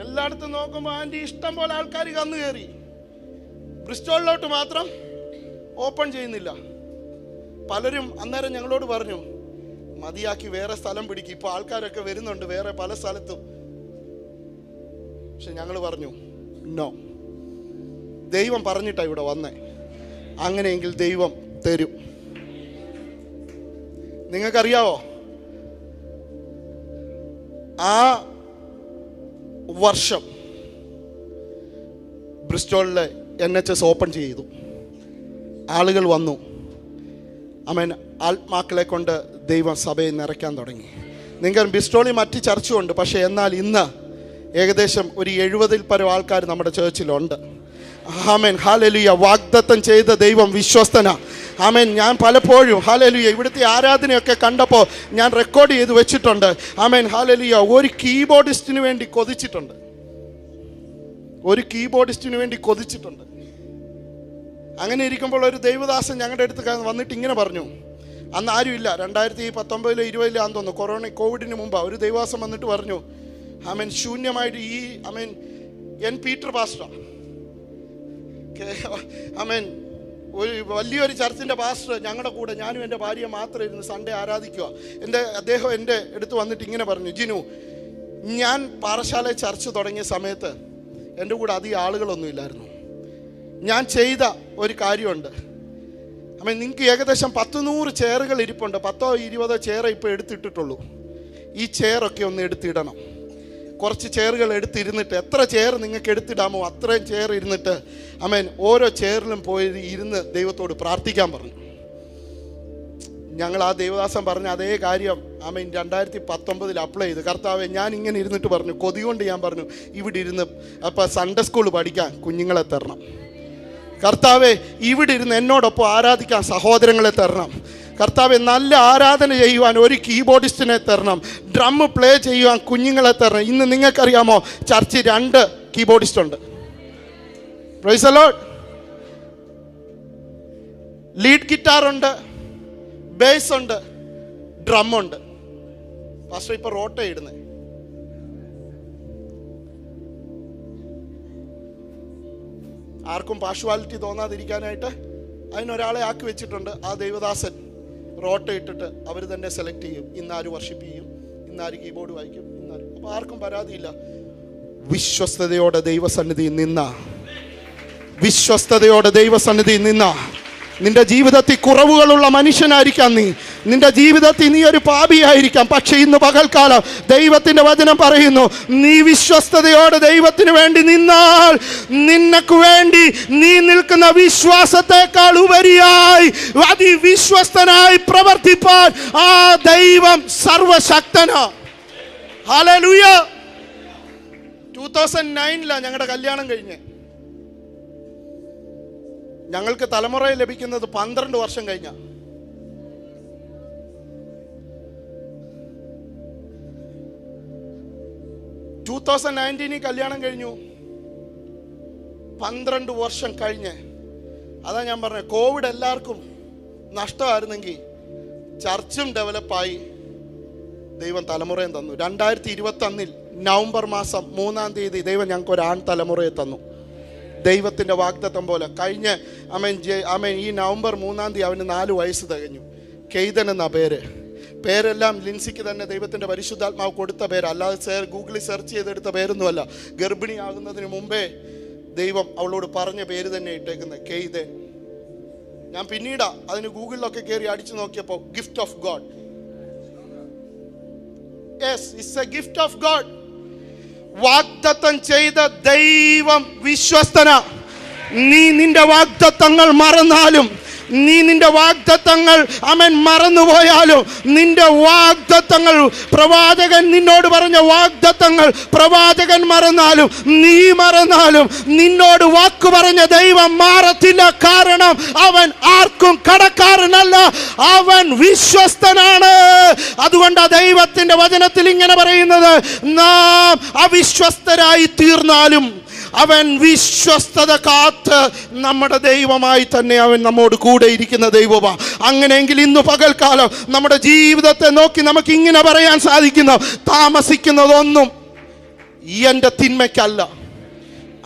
എല്ലായിടത്തും നോക്കുമ്പോൾ ആൻറ്റി ഇഷ്ടം പോലെ ആൾക്കാർ കന്നു കയറി. ബ്രിസ്റ്റോളിലോട്ട് മാത്രം ഓപ്പൺ ചെയ്യുന്നില്ല. പലരും അന്നേരം ഞങ്ങളോട് പറഞ്ഞു, മതിയാക്കി വേറെ സ്ഥലം പിടിക്കും. ഇപ്പോൾ ആൾക്കാരൊക്കെ വരുന്നുണ്ട് വേറെ പല സ്ഥലത്തും. പക്ഷെ ഞങ്ങൾ പറഞ്ഞു, നോ, ദൈവം പറഞ്ഞിട്ടാണ് ഇവിടെ വന്നേ. അങ്ങനെയെങ്കിൽ ദൈവം തരും. നിങ്ങൾക്കറിയാവോ, ആ വർഷം ബ്രിസ്റ്റോളിലെ NHS ഓപ്പൺ ചെയ്തു. ആളുകൾ വന്നു. ആമേൻ. ആത്മാക്കളെ കൊണ്ട് ദൈവം സഭയെ നിറയ്ക്കാൻ തുടങ്ങി. നിങ്ങൾക്ക് ബ്രിസ്റ്റോളിൽ മറ്റ് ചർച്ചുണ്ട്, പക്ഷേ എന്നാൽ ഇന്ന് ഏകദേശം ഒരു 70-ൽ പരം ആൾക്കാർ നമ്മുടെ ചേർച്ചിലുണ്ട്. ആമേൻ, ഹല്ലേലൂയ. വാഗ്ദത്തം ചെയ്ത ദൈവം വിശ്വസ്തനാ. ആമേൻ. ഞാൻ പലപ്പോഴും, ഹല്ലേലൂയ, ഇവിടുത്തെ ആരാധനയൊക്കെ കണ്ടപ്പോൾ ഞാൻ റെക്കോർഡ് ചെയ്ത് വെച്ചിട്ടുണ്ട്. ആമേൻ, ഹല്ലേലൂയ. ഒരു കീബോർഡിസ്റ്റിന് വേണ്ടി കൊതിച്ചിട്ടുണ്ട്. അങ്ങനെ ഇരിക്കുമ്പോൾ ഒരു ദൈവദാസൻ ഞങ്ങളുടെ അടുത്ത് വന്നിട്ട് ഇങ്ങനെ പറഞ്ഞു. അന്ന് ആരുമില്ല, 2019-ലോ 20-ലോ ആണെന്ന് തോന്നുന്നു, കോവിഡിന് മുമ്പ് ഒരു ദൈവദാസൻ വന്നിട്ട് പറഞ്ഞു, ആമേൻ, ശൂന്യമായിട്ട് എൻ പീറ്റർ പാസ്റ്റർ, ആമേൻ, ഒരു വലിയൊരു ചർച്ചിൻ്റെ പാസ്റ്റർ ഞങ്ങളുടെ കൂടെ, ഞാനും എൻ്റെ ഭാര്യ മാത്രം ഇരുന്ന് സൺഡേ ആരാധിക്കുക. അദ്ദേഹം എൻ്റെ അടുത്ത് വന്നിട്ട് ഇങ്ങനെ പറഞ്ഞു, ജിനു, ഞാൻ പാറശാല ചർച്ച് തുടങ്ങിയ സമയത്ത് എൻ്റെ കൂടെ അധികം ആളുകളൊന്നും ഇല്ലായിരുന്നു. ഞാൻ ചെയ്ത ഒരു കാര്യമുണ്ട്. ആമേൻ, നിങ്ങൾക്ക് ഏകദേശം 100 ചെയറുകൾ ഇരിപ്പുണ്ട്. 10-20 ചെയർ ഇപ്പോൾ എടുത്തിട്ടുള്ളൂ. ഈ ചെയറൊക്കെ ഒന്ന് എടുത്തിടണം. കുറച്ച് ചെയറുകൾ എടുത്തിരുന്നിട്ട്, എത്ര ചെയർ നിങ്ങൾക്ക് എടുത്തിടാമോ അത്രയും ചെയർ ഇരുന്നിട്ട്, ആമേൻ, ഓരോ ചെയറിലും പോയി ഇരുന്ന് ദൈവത്തോട് പ്രാർത്ഥിക്കാൻ പറഞ്ഞു. ഞങ്ങൾ ആ ദൈവദാസൻ പറഞ്ഞ അതേ കാര്യം, ആമേൻ, 2019 അപ്ലൈ ചെയ്തു. കർത്താവേ, ഞാൻ ഇങ്ങനെ ഇരുന്നിട്ട് പറഞ്ഞു, കൊതി കൊണ്ട് ഞാൻ പറഞ്ഞു, ഇവിടെ ഇരുന്ന് അപ്പോൾ സൺഡേ സ്കൂൾ പഠിക്കാൻ കുഞ്ഞുങ്ങളെ തരണം. കർത്താവേ, ഇവിടെ ഇരുന്ന് എന്നോടൊപ്പം ആരാധിക്കാൻ സഹോദരങ്ങളെ തരണം. കർത്താവെ, നല്ല ആരാധന ചെയ്യുവാൻ ഒരു കീബോർഡിസ്റ്റിനെ തരണം. ഡ്രം പ്ലേ ചെയ്യുവാൻ കുഞ്ഞുങ്ങളെ തരണം. ഇന്ന് നിങ്ങൾക്കറിയാമോ, ചർച്ച് 2 കീബോർഡിസ്റ്റ് ഉണ്ട്. Price the Lord. Lead guitar ഉണ്ട്, ബേസ് ഉണ്ട്, ഡ്രം ഉണ്ട്. പാസ്റ്റർ ഇപ്പോൾ റോട്ട ഇടുന്നത്. ആർക്കും പാർഷ്വാലിറ്റി തോന്നാതിരിക്കാനായിട്ട് അതിനൊരാളെ ആക്കി വെച്ചിട്ടുണ്ട്. ആ ദൈവദാസൻ റോട്ട ഇട്ടിട്ട് അവർ തന്നെ സെലക്ട് ചെയ്യും, ഇന്നാര് വർഷിപ്പ് ചെയ്യും, ഇന്നാര് കീബോർഡ് വായിക്കും, ഇന്നാര്. അപ്പോൾ ആർക്കും പരാതിയില്ല. വിശ്വസ്തയോടെ ദൈവസന്നിധി നിന്ന നിന്റെ ജീവിതത്തിൽ കുറവുകളുള്ള മനുഷ്യനായിരിക്കാം നീ. നിന്റെ ജീവിതത്തിൽ നീ ഒരു പാപിയായിരിക്കാം. പക്ഷെ ഇന്ന് പകൽക്കാലം ദൈവത്തിന്റെ വചനം പറയുന്നു, നീ വിശ്വസ്തയോടെ ദൈവത്തിന് വേണ്ടി നിന്നാൽ നിനക്ക് വേണ്ടി നീ നിൽക്കുന്ന വിശ്വാസത്തെക്കാൾ ഉപരിയായി അതിവിശ്വസ്തനായി പ്രവർത്തിപ്പാൻ ആ ദൈവം സർവശക്തനാ. ഹല്ലേലൂയ. 2009 ഞങ്ങളുടെ കല്യാണം കഴിഞ്ഞ്. ഞങ്ങൾക്ക് തലമുറയെ ലഭിക്കുന്നത് 12 വർഷം കഴിഞ്ഞ. കല്യാണം കഴിഞ്ഞു. 12 വർഷം കഴിഞ്ഞ്. അതാ ഞാൻ പറഞ്ഞത്, കോവിഡ് എല്ലാവർക്കും നഷ്ടമായിരുന്നെങ്കിൽ ചർച്ചും ഡെവലപ്പായി, ദൈവം തലമുറയും തന്നു. 2021 നവംബർ മാസം 3-ാം തീയതി ദൈവം ഞങ്ങൾക്ക് ഒരു ആൺ തലമുറയെ തന്നു. ദൈവത്തിൻ്റെ വാഗ്ദത്തം പോലെ കഴിഞ്ഞ ഈ നവംബർ 3-ാം തീയതി അവന് 4 വയസ്സ് തികഞ്ഞു. കെയ്തൻ എന്ന പേരെല്ലാം ലിൻസിക്ക് തന്നെ ദൈവത്തിൻ്റെ പരിശുദ്ധാത്മാവ് കൊടുത്ത പേര്, അല്ലാതെ ഗൂഗിളിൽ സെർച്ച് ചെയ്തെടുത്ത പേരൊന്നുമല്ല. ഗർഭിണിയാകുന്നതിന് മുമ്പേ ദൈവം അവളോട് പറഞ്ഞ പേര് തന്നെ ഇട്ടേക്കുന്നത്, കെയ്തൻ. ഞാൻ പിന്നീട് അതിന് ഗൂഗിളിലൊക്കെ കയറി അടിച്ചു നോക്കിയപ്പോൾ gift of God. Yes, it's A gift of God. വാഗ്ദത്തം ചെയ്ത ദൈവം വിശ്വസ്തനാ. നീ നിന്റെ വാഗ്ദത്തങ്ങൾ മറന്നാലും, നീ നിന്റെ വാഗ്ദത്തങ്ങൾ മറന്നുപോയാലും, നിന്റെ വാഗ്ദത്തങ്ങൾ പ്രവാചകൻ നിന്നോട് പറഞ്ഞ വാഗ്ദത്തങ്ങൾ പ്രവാചകൻ മറന്നാലും, നീ മറന്നാലും, നിന്നോട് വാക്ക് പറഞ്ഞ ദൈവം മാറത്തില്ല. കാരണം അവൻ ആർക്കും കടക്കാരനല്ല, അവൻ വിശ്വസ്തനാണ്. അതുകൊണ്ട് ദൈവത്തിന്റെ വചനത്തിൽ ഇങ്ങനെ പറയുന്നത്, നാം അവിശ്വസ്തരായി തീർന്നാലും അവൻ വിശ്വസ്തത കാത്ത് നമ്മുടെ ദൈവമായി തന്നെ അവൻ നമ്മോട് കൂടെ ഇരിക്കുന്ന ദൈവമാണ്. അങ്ങനെയെങ്കിൽ ഇന്ന് പകൽക്കാലം നമ്മുടെ ജീവിതത്തെ നോക്കി നമുക്ക് ഇങ്ങനെ പറയാൻ സാധിക്കുന്നു, താമസിക്കുന്നതൊന്നും എൻ്റെ തിന്മയ്ക്കല്ല,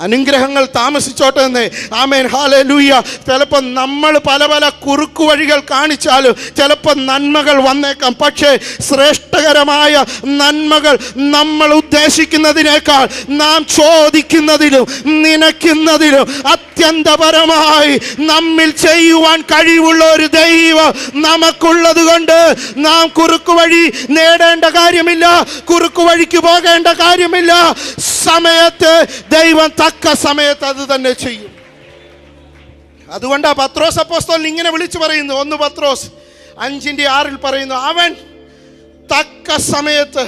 അനുഗ്രഹങ്ങൾ താമസിച്ചോട്ടെ എന്ന്. ആമേൻ, ഹല്ലേലൂയ. ചിലപ്പോൾ നമ്മൾ പല കുറുക്കു വഴികൾ കാണിച്ചാലും ചിലപ്പോൾ നന്മകൾ വന്നേക്കാം. പക്ഷേ ശ്രേഷ്ഠകരമായ നന്മകൾ നമ്മൾ ഉദ്ദേശിക്കുന്നതിനേക്കാൾ നാം ചോദിക്കുന്നതിലും നനയ്ക്കുന്നതിലും അത്യന്തപരമായി നമ്മിൽ ചെയ്യുവാൻ കഴിവുള്ള ഒരു ദൈവം നമുക്കുള്ളത് കൊണ്ട് നാം കുറുക്കു വഴി നേടേണ്ട കാര്യമില്ല, കുറുക്കു വഴിക്ക് പോകേണ്ട കാര്യമില്ല. സമയത്ത് ദൈവം തക്ക സമയത്ത് അത് തന്നെ ചെയ്യും. അതുകൊണ്ട് പത്രോസ് അപ്പോസ്തലൻ ഇങ്ങനെ വിളിച്ചു പറയുന്നു, 1 പത്രോസ് 5:6 പറയുന്നു, അവൻ തക്ക സമയത്ത്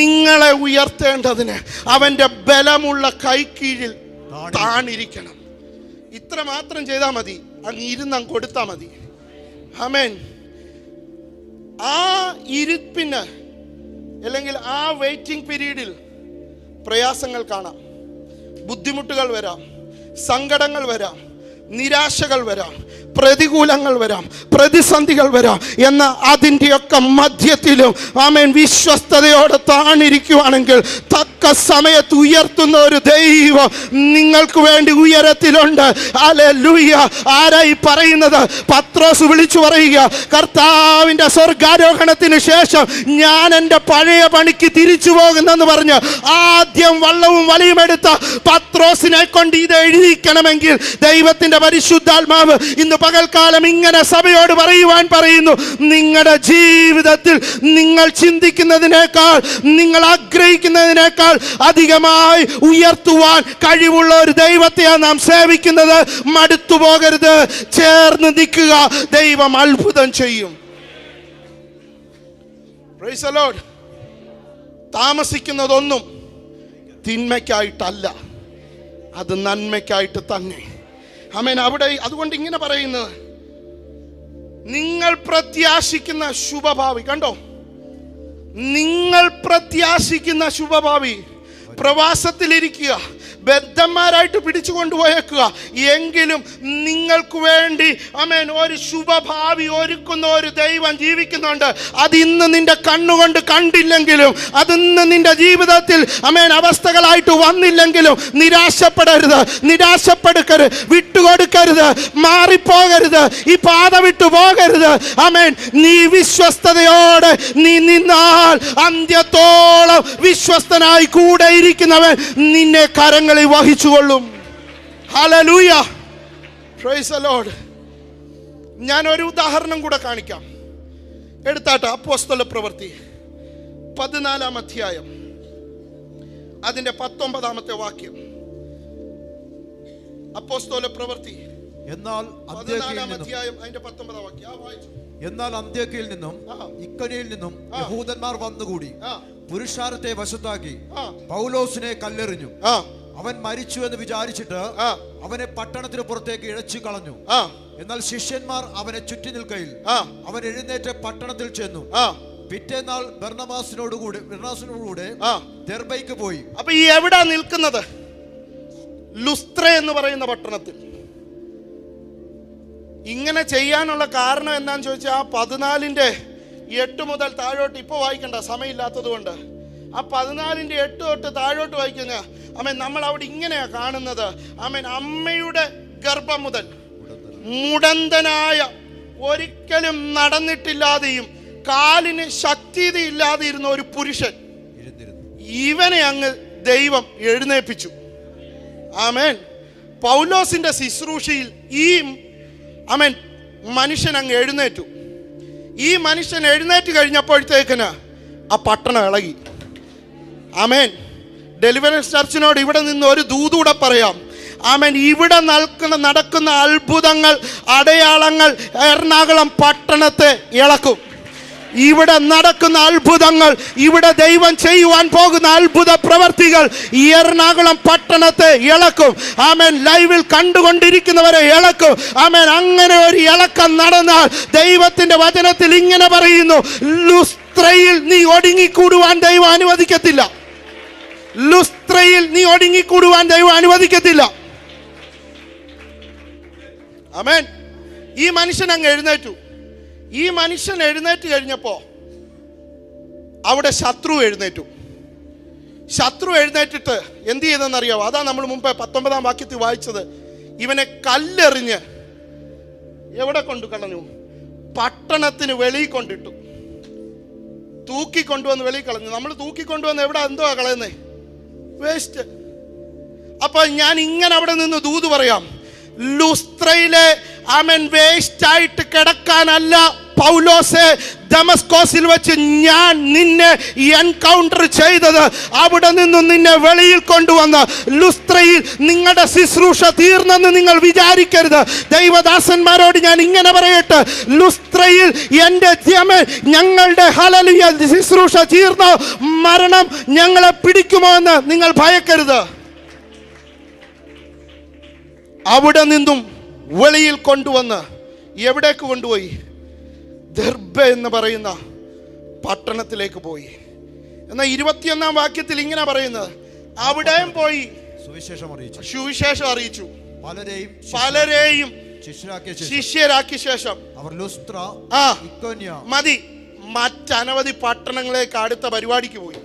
നിങ്ങളെ ഉയർത്തേണ്ടതിന് അവന്റെ ബലമുള്ള കൈക്കീഴിൽ താണിരിക്കണം. ഇത്ര മാത്രം ചെയ്താൽ മതി, അങ്ങ് കൊടുത്താൽ മതി. ആമേൻ. ആ ഇരിപ്പിന് അല്ലെങ്കിൽ ആ വെയിറ്റിംഗ് പീരീഡിൽ പ്രയാസങ്ങൾ കാണാം, ബുദ്ധിമുട്ടുകൾ വരാം, സങ്കടങ്ങൾ വരാം, നിരാശകൾ വരാം, പ്രതികൂലങ്ങൾ വരാം, പ്രതിസന്ധികൾ വരാം. എന്നാൽ അതിൻ്റെയൊക്കെ മധ്യത്തിലും ആമേൻ വിശ്വസ്തയോടെ താണിരിക്കുവാണെങ്കിൽ തക്ക സമയത്ത് ഉയർത്തുന്ന ഒരു ദൈവം നിങ്ങൾക്ക് വേണ്ടി ഉയരത്തിലുണ്ട്. ഹല്ലേലൂയ. ആരായി പറയുന്നത്? പത്രോസ് വിളിച്ചു പറയുക, കർത്താവിൻ്റെ സ്വർഗാരോഹണത്തിന് ശേഷം ഞാൻ എൻ്റെ പഴയ പണിക്ക് തിരിച്ചു പോകുന്നെന്ന് പറഞ്ഞ് ആദ്യം വള്ളവും വലയും എടുത്ത പത്രോസിനെ കൊണ്ട് ഇത് എഴുതിക്കണമെങ്കിൽ ദൈവത്തിൻ്റെ പരിശുദ്ധാത്മാവ് ഇന്ന് പകൽക്കാലം ഇങ്ങനെ സഭയോട് പറയുന്നു, നിങ്ങളുടെ ജീവിതത്തിൽ നിങ്ങൾ ചിന്തിക്കുന്നതിനേക്കാൾ, നിങ്ങൾ ആഗ്രഹിക്കുന്നതിനേക്കാൾ അധികമായി ഉയർത്തുവാൻ കഴിവുള്ള ഒരു ദൈവത്തെയാണ് നാം സേവിക്കുന്നത്. മടുത്തു പോകരുത്, ചേർന്ന് നിൽക്കുക, ദൈവം അത്ഭുതം ചെയ്യും. Praise the Lord. താമസിക്കുന്നതൊന്നും തിന്മയ്ക്കായിട്ടല്ല, അത് നന്മയ്ക്കായിട്ട് തന്നെ. ആമേൻ. അവിടെ അതുകൊണ്ട് ഇങ്ങനെ പറയുന്നത്, നിങ്ങൾ പ്രത്യാശിക്കുന്ന ശുഭഭാവി, കണ്ടോ, നിങ്ങൾ പ്രത്യാശിക്കുന്ന ശുഭഭാവി, പ്രവാസത്തിലിരിക്കുക, ബദ്ധന്മാരായിട്ട് പിടിച്ചു കൊണ്ടുപോയേക്കുക, എങ്കിലും നിങ്ങൾക്ക് വേണ്ടി ആമേൻ ഒരു ശുഭഭാവി ഒരുക്കുന്ന ഒരു ദൈവം ജീവിക്കുന്നുണ്ട്. അതിന്ന് നിന്റെ കണ്ണുകൊണ്ട് കണ്ടില്ലെങ്കിലും, അതിന്ന് നിന്റെ ജീവിതത്തിൽ ആമേൻ അവസ്ഥകളായിട്ട് വന്നില്ലെങ്കിലും നിരാശപ്പെടരുത്, നിരാശപ്പെടുക്കരുത്, വിട്ടുകൊടുക്കരുത്, മാറിപ്പോകരുത്, ഈ പാത വിട്ടു പോകരുത്. ആമേൻ. നീ വിശ്വസ്തയോടെ നീ നിന്നാൽ അന്ത്യത്തോളം വിശ്വസ്തനായി കൂടെ ഇരിക്കുന്നവൻ നിന്നെ കരങ്ങൾ വഹിച്ചുകൊള്ളും. ഹല്ലേലൂയ. Praise the Lord. ഞാൻ ഒരു ഉദാഹരണം കൂടെ കാണിക്കാം. എടുത്താട്ടെ. അപ്പോസ്തല പ്രവൃത്തി 14-ാം അധ്യായം അതിന്റെ 19-ാമത്തെ വാക്യം. അപ്പോസ്തല പ്രവൃത്തി എന്നാൽ 14-ാം അധ്യായം അതിന്റെ 19-ാം വാക്യം. എന്നാൽ അന്ത്യോക്യയിൽ നിന്നും ഇക്കോന്യയിൽ നിന്നും യഹൂദന്മാർ വന്നുകൂടി പുരുഷാരത്തെ വശത്താക്കി പൗലോസിനെ കല്ലെറിഞ്ഞു. അവൻ മരിച്ചു എന്ന് വിചാരിച്ചിട്ട് അവനെ പട്ടണത്തിന് പുറത്തേക്ക് ഇഴച്ചു കളഞ്ഞു. എന്നാൽ ശിഷ്യന്മാർ അവനെ ചുറ്റി നിൽക്കയിൽ അവൻ എഴുന്നേറ്റ് പട്ടണത്തിൽ ചെന്നു. പിറ്റേന്നാൾ ബർന്നബാസിനോടുകൂടെ ദെർബയ്ക്ക് പോയി. അപ്പൊ ഈ എവിടാ നിൽക്കുന്നത്? ലുസ്ത്ര എന്ന് പറയുന്ന പട്ടണത്തിൽ. ഇങ്ങനെ ചെയ്യാനുള്ള കാരണം എന്താന്ന് ചോദിച്ചാൽ ആ 14-8 മുതൽ താഴോട്ട്, ഇപ്പൊ വായിക്കണ്ട സമയമില്ലാത്തത് കൊണ്ട്, ആ 14-8 തൊട്ട് താഴോട്ട് വായിക്കുന്ന നമ്മൾ അവിടെ ഇങ്ങനെയാ കാണുന്നത്. അമ്മയുടെ ഗർഭം മുതൽ മുടന്തനായ, ഒരിക്കലും നടന്നിട്ടില്ലാതെയും കാലിന് ശക്തിയില്ലാതെ ഇരുന്ന ഒരു പുരുഷൻ, ഇവനെ അങ്ങ് ദൈവം എഴുന്നേൽപ്പിച്ചു. ആമേൻ. പൗലോസിന്റെ ശുശ്രൂഷയിൽ ഈ മനുഷ്യൻ അങ്ങ് എഴുന്നേറ്റു. ഈ മനുഷ്യൻ എഴുന്നേറ്റ് കഴിഞ്ഞപ്പോഴത്തേക്കിന് ആ പട്ടണം ഇളകി. ആമേൻ. ഡെലിവറൻസ് ചർച്ചിനോട് ഇവിടെ നിന്ന് ഒരു ദൂതൂടെ പറയാം. ആമേൻ. ഇവിടെ നടക്കുന്ന അത്ഭുതങ്ങൾ, അടയാളങ്ങൾ എറണാകുളം പട്ടണത്തെ ഇളക്കും. ഇവിടെ നടക്കുന്ന അത്ഭുതങ്ങൾ, ഇവിടെ ദൈവം ചെയ്യുവാൻ പോകുന്ന അത്ഭുത പ്രവർത്തികൾ ഈ എറണാകുളം പട്ടണത്തെ ഇളക്കും. ആമേൻ. ലൈവിൽ കണ്ടുകൊണ്ടിരിക്കുന്നവരെ ഇളക്കും. ആമേൻ. അങ്ങനെ ഒരു ഇളക്കം നടന്നാൽ ദൈവത്തിന്റെ വചനത്തിൽ ഇങ്ങനെ പറയുന്നു, ലുസ്ത്രയിൽ നീ ഒടുങ്ങിക്കൂടുവാൻ ദൈവം അനുവദിക്കത്തില്ല. ലുസ്ത്രയിൽ നീ ഒടുങ്ങിക്കൂടുവാൻ ദൈവം അനുവദിക്കത്തില്ല. ആമേൻ. ഈ മനുഷ്യൻ അങ്ങ് എഴുന്നേറ്റു. ഈ മനുഷ്യൻ എഴുന്നേറ്റ് കഴിഞ്ഞപ്പോ അവിടെ ശത്രു എഴുന്നേറ്റു. ശത്രു എഴുന്നേറ്റിട്ട് എന്ത് ചെയ്തെന്നറിയാവോ? അതാ നമ്മൾ മുമ്പേ 19-ാം വാക്യത്തിൽ വായിച്ചത്. ഇവനെ കല്ലെറിഞ്ഞ് എവിടെ കൊണ്ടു കളഞ്ഞു? പട്ടണത്തിന് വെളിയിൽ കൊണ്ടിട്ടു. തൂക്കിക്കൊണ്ടുവന്ന് വെളിയിൽ കളഞ്ഞു. നമ്മൾ തൂക്കിക്കൊണ്ടുവന്ന് എവിടെ എന്തോ കളയുന്നേ? വേസ്റ്റ്. അപ്പൊ ഞാൻ ഇങ്ങനെ അവിടെ നിന്ന് ദൂത് പറയാം. ലുസ്ത്രയിലെ വേസ്റ്റ് ആയിട്ട് കിടക്കാനല്ല പൗലോസെ ദമസ്കോസിൽ വെച്ച് ഞാൻ നിന്നെ എൻകൗണ്ടർ ചെയ്തത്. അവിടെ നിന്നും നിന്നെ വെളിയിൽ കൊണ്ടുവന്ന് ലുസ്ത്രയിൽ നിങ്ങളുടെ ശുശ്രൂഷ തീർന്നെന്ന് നിങ്ങൾ വിചാരിക്കരുത്. ദൈവദാസന്മാരോട് ഞാൻ ഇങ്ങനെ പറയട്ടെ, ലുസ്ത്രയിൽ എൻ്റെ ഞങ്ങളുടെ ഹല്ലേലൂയ ശുശ്രൂഷ തീർന്നോ, മരണം ഞങ്ങളെ പിടിക്കുമോ എന്ന് നിങ്ങൾ ഭയക്കരുത്. അവിടെ നിന്നും വെളിയിൽ കൊണ്ടുവന്ന് എവിടേക്ക് കൊണ്ടുപോയി? ദെർബ എന്ന് പറയുന്ന പട്ടണത്തിലേക്ക് പോയി. എന്നാൽ 21-ാം വാക്യത്തിൽ ഇങ്ങനെ പറയുന്നത്, അവിടെയും പോയി സുവിശേഷം അറിയിച്ചു. പലരെയും ശിഷ്യരാക്കിയ ശേഷം അവർ ലുസ്ത്ര, മതി, മറ്റനവധി പട്ടണങ്ങളിലേക്ക് അടുത്ത പരിപാടിക്ക് പോയി.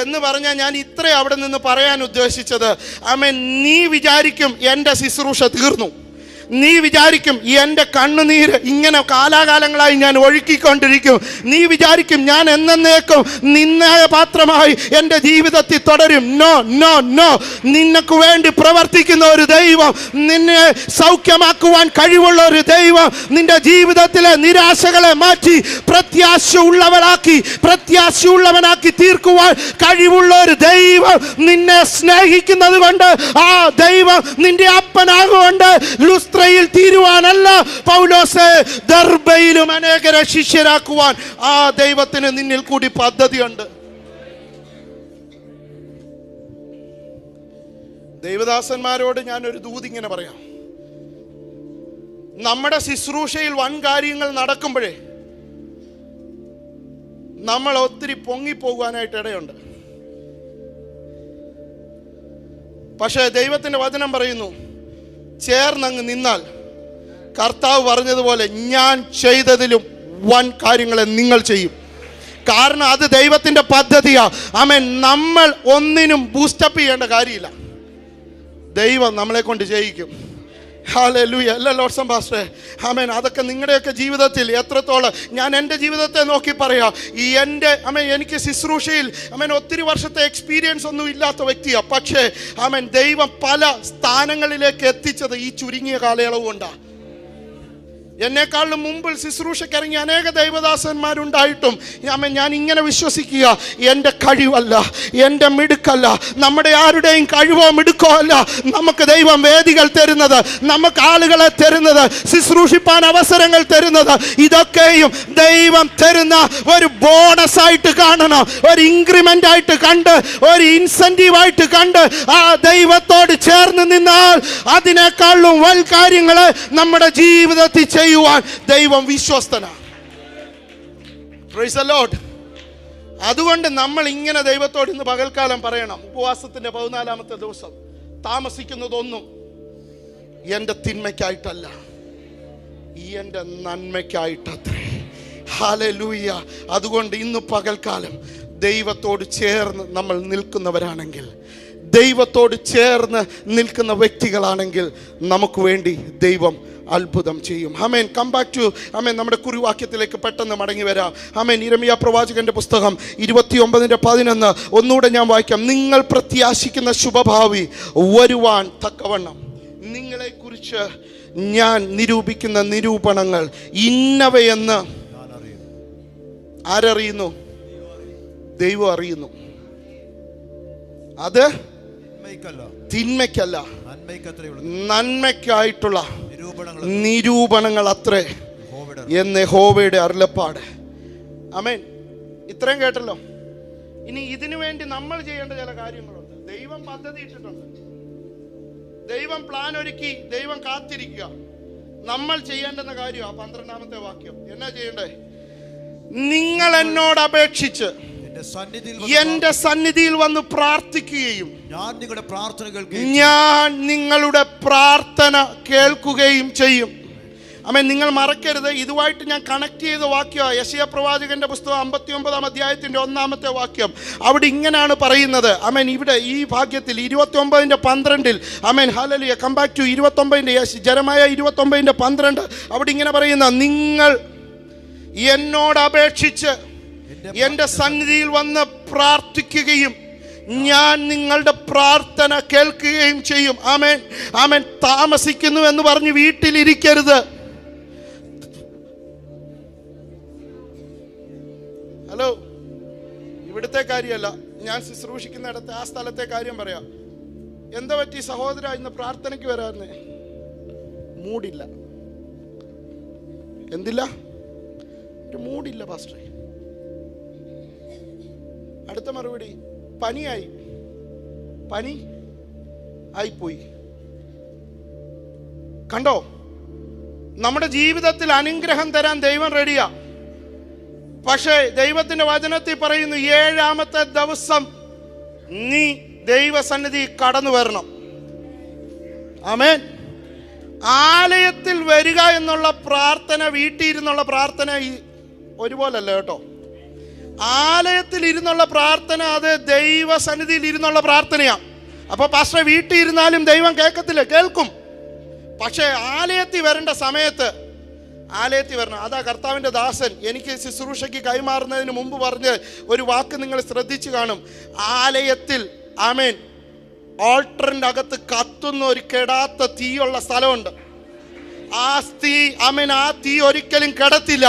എന്ന് പറഞ്ഞാൽ ഞാൻ ഇത്രേ അവിടെ നിന്ന് പറയാൻ ഉദ്ദേശിച്ചത്. ആമേൻ. നീ വിചാരിക്കും എൻ്റെ ശുശ്രൂഷ തീർന്നു. നീ വിചാരിക്കും എൻ്റെ കണ്ണുനീര് ഇങ്ങനെ കാലാകാലങ്ങളായി ഞാൻ ഒഴുക്കിക്കൊണ്ടിരിക്കും. നീ വിചാരിക്കും ഞാൻ എന്നേക്കും നിന്നായ പാത്രമായി എൻ്റെ ജീവിതത്തിൽ തുടരും. No no no. നിനക്ക് വേണ്ടി പ്രവർത്തിക്കുന്ന ഒരു ദൈവം, നിന്നെ സൗഖ്യമാക്കുവാൻ കഴിവുള്ള ഒരു ദൈവം, നിന്റെ ജീവിതത്തിലെ നിരാശകളെ മാറ്റി പ്രത്യാശയുള്ളവനാക്കി തീർക്കുവാൻ കഴിവുള്ള ഒരു ദൈവം നിന്നെ സ്നേഹിക്കുന്നത് കൊണ്ട് ആ ദൈവം നിന്റെ അപ്പനാകൊണ്ട് ലുസ്ത്രയിൽ തീരുവാനല്ല പൗലോസേ, ദർബയിലും അനേകരെ ശിഷ്യരാക്കുവാൻ ആ ദൈവത്തിന് നിന്നിൽ കൂടി പദ്ധതിയുണ്ട്. ദൈവദാസന്മാരോട് ഞാൻ ഒരു ദൂതിങ്ങനെ പറയാം. നമ്മുടെ ശുശ്രൂഷയിൽ വൻ കാര്യങ്ങൾ നടക്കുമ്പോഴേ നമ്മൾ ഒത്തിരി പൊങ്ങിപ്പോകാനായിട്ട് ഇടയുണ്ട്. പക്ഷേ ദൈവത്തിന്റെ വചനം പറയുന്നു, ചേർന്നങ്ങ് നിന്നാൽ കർത്താവ് പറഞ്ഞതുപോലെ ഞാൻ ചെയ്തതിലും വൻ കാര്യങ്ങളെ നിങ്ങൾ ചെയ്യും. കാരണം അത് ദൈവത്തിന്റെ പദ്ധതിയാ. ആമേൻ. നമ്മൾ ഒന്നിനും ബൂസ്റ്റപ്പ് ചെയ്യേണ്ട കാര്യമില്ല. ദൈവം നമ്മളെ കൊണ്ട് ചെയ്യിക്കും. ഹല്ലേലൂയ. അല്ല ലോർഡ്സം പാസ്റ്ററെ, ആമേൻ. അതൊക്കെ നിങ്ങളുടെയൊക്കെ ജീവിതത്തിൽ എത്രത്തോളം, ഞാൻ എൻ്റെ ജീവിതത്തെ നോക്കി പറയാം. ഈ എൻ്റെ എനിക്ക് ശുശ്രൂഷയിൽ ഒത്തിരി വർഷത്തെ എക്സ്പീരിയൻസ് ഒന്നും ഇല്ലാത്ത വ്യക്തിയാണ്. പക്ഷേ ദൈവം പല സ്ഥാനങ്ങളിലേക്ക് എത്തിച്ചത് ഈ ചുരുങ്ങിയ കാലയളവ് കൊണ്ടാണ്. എന്നെക്കാളും മുമ്പിൽ ശുശ്രൂഷയ്ക്ക് ഇറങ്ങിയ അനേക ദൈവദാസന്മാരുണ്ടായിട്ടും ഞാൻ ഇങ്ങനെ വിശ്വസിക്കുക, എൻ്റെ കഴിവല്ല, എൻ്റെ മിടുക്കല്ല, നമ്മുടെ ആരുടെയും കഴിവോ മിടുക്കോ അല്ല നമുക്ക് ദൈവം വേദികൾ തരുന്നത്, നമുക്ക് ആളുകളെ തരുന്നത്, ശുശ്രൂഷിപ്പാൻ അവസരങ്ങൾ തരുന്നത്. ഇതൊക്കെയും ദൈവം തരുന്ന ഒരു ബോണസ് ആയിട്ട് കാണണം, ഒരു ഇൻക്രിമെന്റ് ആയിട്ട് കണ്ട്, ഒരു ഇൻസെന്റീവ് ആയിട്ട് കണ്ട് ആ ദൈവത്തോട് ചേർന്ന് നിന്നാൽ അതിനേക്കാളും വൽ കാര്യങ്ങളെ നമ്മുടെ ജീവിതത്തിൽ ചെയ്യുവാൻ ദൈവം വിശ്വസ്തനാണ്. Praise the Lord. അതുകൊണ്ട് നമ്മൾ ഇങ്ങനെ ദൈവത്തോട് ഇന്ന് പകൽക്കാലം പറയണം, ഉപവാസത്തിന്റെ 14-ാമത്തെ ദിവസം, താമസിക്കുന്നതൊന്നും എൻ്റെ തിന്മയ്ക്കായിട്ടല്ല, എൻ്റെ നന്മയ്ക്കായിട്ടത്രേ. ഹല്ലേലൂയ. അതുകൊണ്ട് ഇന്ന് പകൽക്കാലം ദൈവത്തോട് ചേർന്ന് നമ്മൾ നിൽക്കുന്നവരാണെങ്കിൽ, ദൈവത്തോട് ചേർന്ന് നിൽക്കുന്ന വ്യക്തികളാണെങ്കിൽ നമുക്ക് വേണ്ടി ദൈവം അത്ഭുതം ചെയ്യും. ആമേൻ. കം ബാക്ക് ടു നമ്മുടെ കുറിവാക്യത്തിലേക്ക് പെട്ടെന്ന് മടങ്ങി വരാം. ആമേൻ. യിരെമ്യാ പ്രവാചകന്റെ പുസ്തകം 29:11 ഒന്നുകൂടെ ഞാൻ വായിക്കാം. നിങ്ങൾ പ്രത്യാശിക്കുന്ന ശുഭഭാവി വരുവാൻ തക്കവണ്ണം നിങ്ങളെക്കുറിച്ച് ഞാൻ നിരൂപിക്കുന്ന നിരൂപണങ്ങൾ ഇന്നവയെന്ന് ആരറിയുന്നു? ദൈവം അറിയുന്നു. അത് തിന്മയ്ക്കല്ല, നന്മയ്ക്കായിട്ടുള്ള നിരൂപണങ്ങൾ അത്രേ എന്ന് യഹോവയുടെ അരുളപ്പാട്. ആമേൻ. ഇത്രയും കേട്ടല്ലോ. ഇനി ഇതിനു വേണ്ടി നമ്മൾ ചെയ്യേണ്ട ചില കാര്യങ്ങളുണ്ട്. ദൈവം പദ്ധതി ഇട്ടിട്ടുണ്ട്, ദൈവം പ്ലാൻ ഒരുക്കി, ദൈവം കാത്തിരിക്കുക. നമ്മൾ ചെയ്യേണ്ടുന്ന കാര്യം 12-ാമത്തെ വാക്യം എന്നാ ചെയ്യണ്ടേ? നിങ്ങൾ എന്നോട് അപേക്ഷിച്ച് എന്റെ സന്നിധിയിൽ വന്ന് പ്രാർത്ഥിക്കുകയും ഞാൻ നിങ്ങളുടെ പ്രാർത്ഥന കേൾക്കുകയും ചെയ്യും. ആമേൻ. നിങ്ങൾ മറക്കരുത്, ഇതുമായിട്ട് ഞാൻ കണക്ട് ചെയ്ത വാക്യമാണ് യെശയ്യാ പ്രവാചകന്റെ പുസ്തകം 59-ാം അധ്യായത്തിന്റെ 1-ാമത്തെ വാക്യം. അവിടെ ഇങ്ങനെയാണ് പറയുന്നത്. ആമേൻ. ഇവിടെ ഈ ഭാഗ്യത്തിൽ 29:12 ആമേൻ. ഹല്ലേലൂയ. കം ബാക്ക് ടു 29 ജെറമയ 29:12 അവിടെ ഇങ്ങനെ പറയുന്ന, നിങ്ങൾ എന്നോട് അപേക്ഷിച്ച് എന്റെ സന്നിധിയിൽ വന്ന് പ്രാർത്ഥിക്കുകയും ഞാൻ നിങ്ങളുടെ പ്രാർത്ഥന കേൾക്കുകയും ചെയ്യും. ആമേൻ. ആമേൻ. താമസിക്കുന്നു എന്ന് പറഞ്ഞ് വീട്ടിലിരിക്കരുത്. ഹലോ, ഇവിടുത്തെ കാര്യമല്ല, ഞാൻ ശുശ്രൂഷിക്കുന്നിടത്ത് ആ സ്ഥലത്തെ കാര്യം പറയാം. എന്താ പറ്റി സഹോദര ഇന്ന് പ്രാർത്ഥനയ്ക്ക് വരാറുന്നേ? മൂടില്ല. എന്തില്ല? ഒരു മൂടില്ല പാസ്റ്ററെ. അടുത്ത മറുപടി, പനിയായി. പനി ആയിപ്പോയി. കണ്ടോ, നമ്മുടെ ജീവിതത്തിൽ അനുഗ്രഹം തരാൻ ദൈവം റെഡിയാ. പക്ഷേ ദൈവത്തിന്റെ വചനത്തിൽ പറയുന്നു, 7-ാമത്തെ ദിവസം നീ ദൈവസന്നിധി കടന്നു വരണം. ആമേൻ. ആലയത്തിൽ വരിക എന്നുള്ള പ്രാർത്ഥന വീട്ടിൽ ഇരുന്നുള്ള പ്രാർത്ഥന ഒരുപോലല്ല കേട്ടോ. ആലയത്തിൽ ഇരുന്നുള്ള പ്രാർത്ഥന അത് ദൈവസന്നിധിയിൽ ഇരുന്നുള്ള പ്രാർത്ഥനയാണ്. അപ്പൊ പാസ്റ്റർ വീട്ടിൽ ഇരുന്നാലും ദൈവം കേൾക്കത്തില്ല? കേൾക്കും. പക്ഷേ ആലയത്തിൽ വരേണ്ട സമയത്ത് ആലയത്തിൽ വരണം. അതാ കർത്താവിൻ്റെ ദാസൻ എനിക്ക് ശുശ്രൂഷയ്ക്ക് കൈമാറുന്നതിന് മുമ്പ് പറഞ്ഞ് ഒരു വാക്ക് നിങ്ങൾ ശ്രദ്ധിച്ചു കാണും. ആലയത്തിൽ ആമേൻ ഓൾട്ടറിൻ്റെ അകത്ത് കത്തുന്ന ഒരു കെടാത്ത തീയുള്ള സ്ഥലമുണ്ട്. ആ തീ ആമേൻ, ആ തീ ഒരിക്കലും കെടത്തില്ല.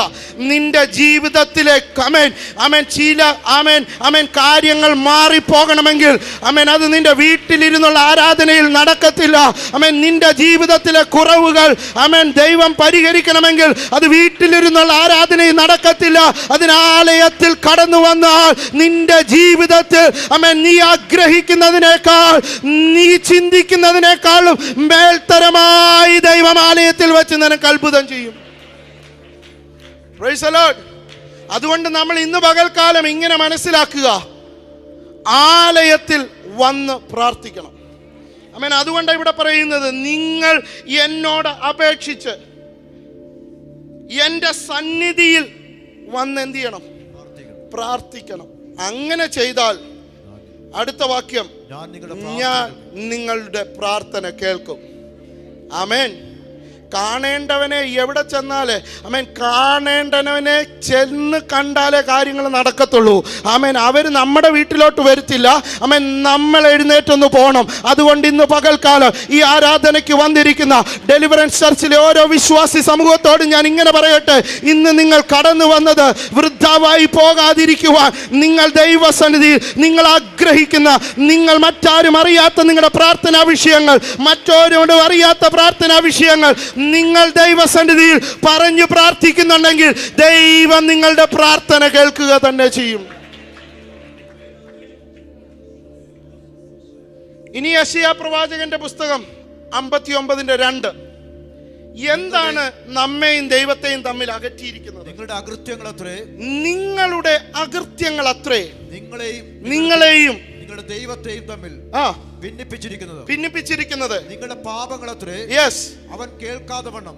നിന്റെ ജീവിതത്തിലേക്ക് ആമേൻ ആമേൻ ചില ആമേൻ ആമേൻ കാര്യങ്ങൾ മാറിപ്പോകണമെങ്കിൽ ആമേൻ അത് നിന്റെ വീട്ടിലിരുന്നുള്ള ആരാധനയിൽ നടക്കത്തില്ല. ആമേൻ നിന്റെ ജീവിതത്തിലെ കുറവുകൾ ആമേൻ ദൈവം പരിഹരിക്കണമെങ്കിൽ അത് വീട്ടിലിരുന്നുള്ള ആരാധനയിൽ നടക്കത്തില്ല. അതിനാലയത്തിൽ കടന്നു വന്നാൽ നിന്റെ ജീവിതത്തിൽ ആമേൻ നീ ആഗ്രഹിക്കുന്നതിനേക്കാൾ നീ ചിന്തിക്കുന്നതിനേക്കാളും മേൽത്തരമായി ദൈവം ആലയത്തിൽ വെച്ച് നിനക്ക് അത്ഭുതം ചെയ്യും. Praise the Lord. അതുകൊണ്ട് നമ്മൾ ഇന്ന് പകൽക്കാലം ഇങ്ങനെ മനസ്സിലാക്കുക, ആലയത്തിൽ വന്ന് പ്രാർത്ഥിക്കണം. ആമേൻ. അതുകൊണ്ടാണ് ഇവിടെ പറയുന്നത്, നിങ്ങൾ എന്നോട് അപേക്ഷിച്ച് എൻ്റെ സന്നിധിയിൽ വന്ന് എന്ത് ചെയ്യണം? പ്രാർത്ഥിക്കണം. അങ്ങനെ ചെയ്താൽ അടുത്ത വാക്യം, ഞാൻ നിങ്ങളുടെ പ്രാർത്ഥന കേൾക്കും. ആമേൻ. കാണേണ്ടവനെ എവിടെ ചെന്നാലേ കാണേണ്ടവനെ ചെന്ന് കണ്ടാലേ കാര്യങ്ങൾ നടക്കത്തുള്ളൂ. അവർ നമ്മുടെ വീട്ടിലോട്ട് വരുത്തില്ല. നമ്മൾ എഴുന്നേറ്റൊന്ന് പോകണം. അതുകൊണ്ട് ഇന്ന് പകൽക്കാലം ഈ ആരാധനയ്ക്ക് വന്നിരിക്കുന്ന ഡെലിവറൻസ് ചർച്ചിലെ ഓരോ വിശ്വാസി സമൂഹത്തോട് ഞാൻ ഇങ്ങനെ പറയട്ടെ, ഇന്ന് നിങ്ങൾ കടന്നു വന്നത് വൃദ്ധാവായി പോകാതിരിക്കുവാൻ, നിങ്ങൾ ദൈവസന്നിധിയിൽ നിങ്ങൾ ആഗ്രഹിക്കുന്ന, നിങ്ങൾ മറ്റാരും അറിയാത്ത നിങ്ങളുടെ പ്രാർത്ഥനാ വിഷയങ്ങൾ, മറ്റോരോടും അറിയാത്ത പ്രാർത്ഥനാ വിഷയങ്ങൾ നിങ്ങൾ ദൈവസന്നിധിയിൽ പറഞ്ഞു പ്രാർത്ഥിക്കുന്നുണ്ടെങ്കിൽ ദൈവം നിങ്ങളുടെ പ്രാർത്ഥന കേൾക്കുക തന്നെ ചെയ്യും. ഇനി യെശയ്യാ പ്രവാചകന്റെ പുസ്തകം 59:2. എന്താണ് നമ്മെയും ദൈവത്തെയും തമ്മിൽ അകറ്റിയിരിക്കുന്നത്? നിങ്ങളുടെ അകൃത്യങ്ങളത്രേ, നിങ്ങളുടെ അകൃത്യങ്ങളത്രേ നിങ്ങളെയും നിങ്ങളുടെ ദൈവത്തെയും തമ്മിൽ ഭിന്നിപ്പിച്ചിരിക്കുന്നത്. നിങ്ങളുടെ പാപങ്ങളത്രേ അവൻ കേൾക്കാതെ വണ്ണം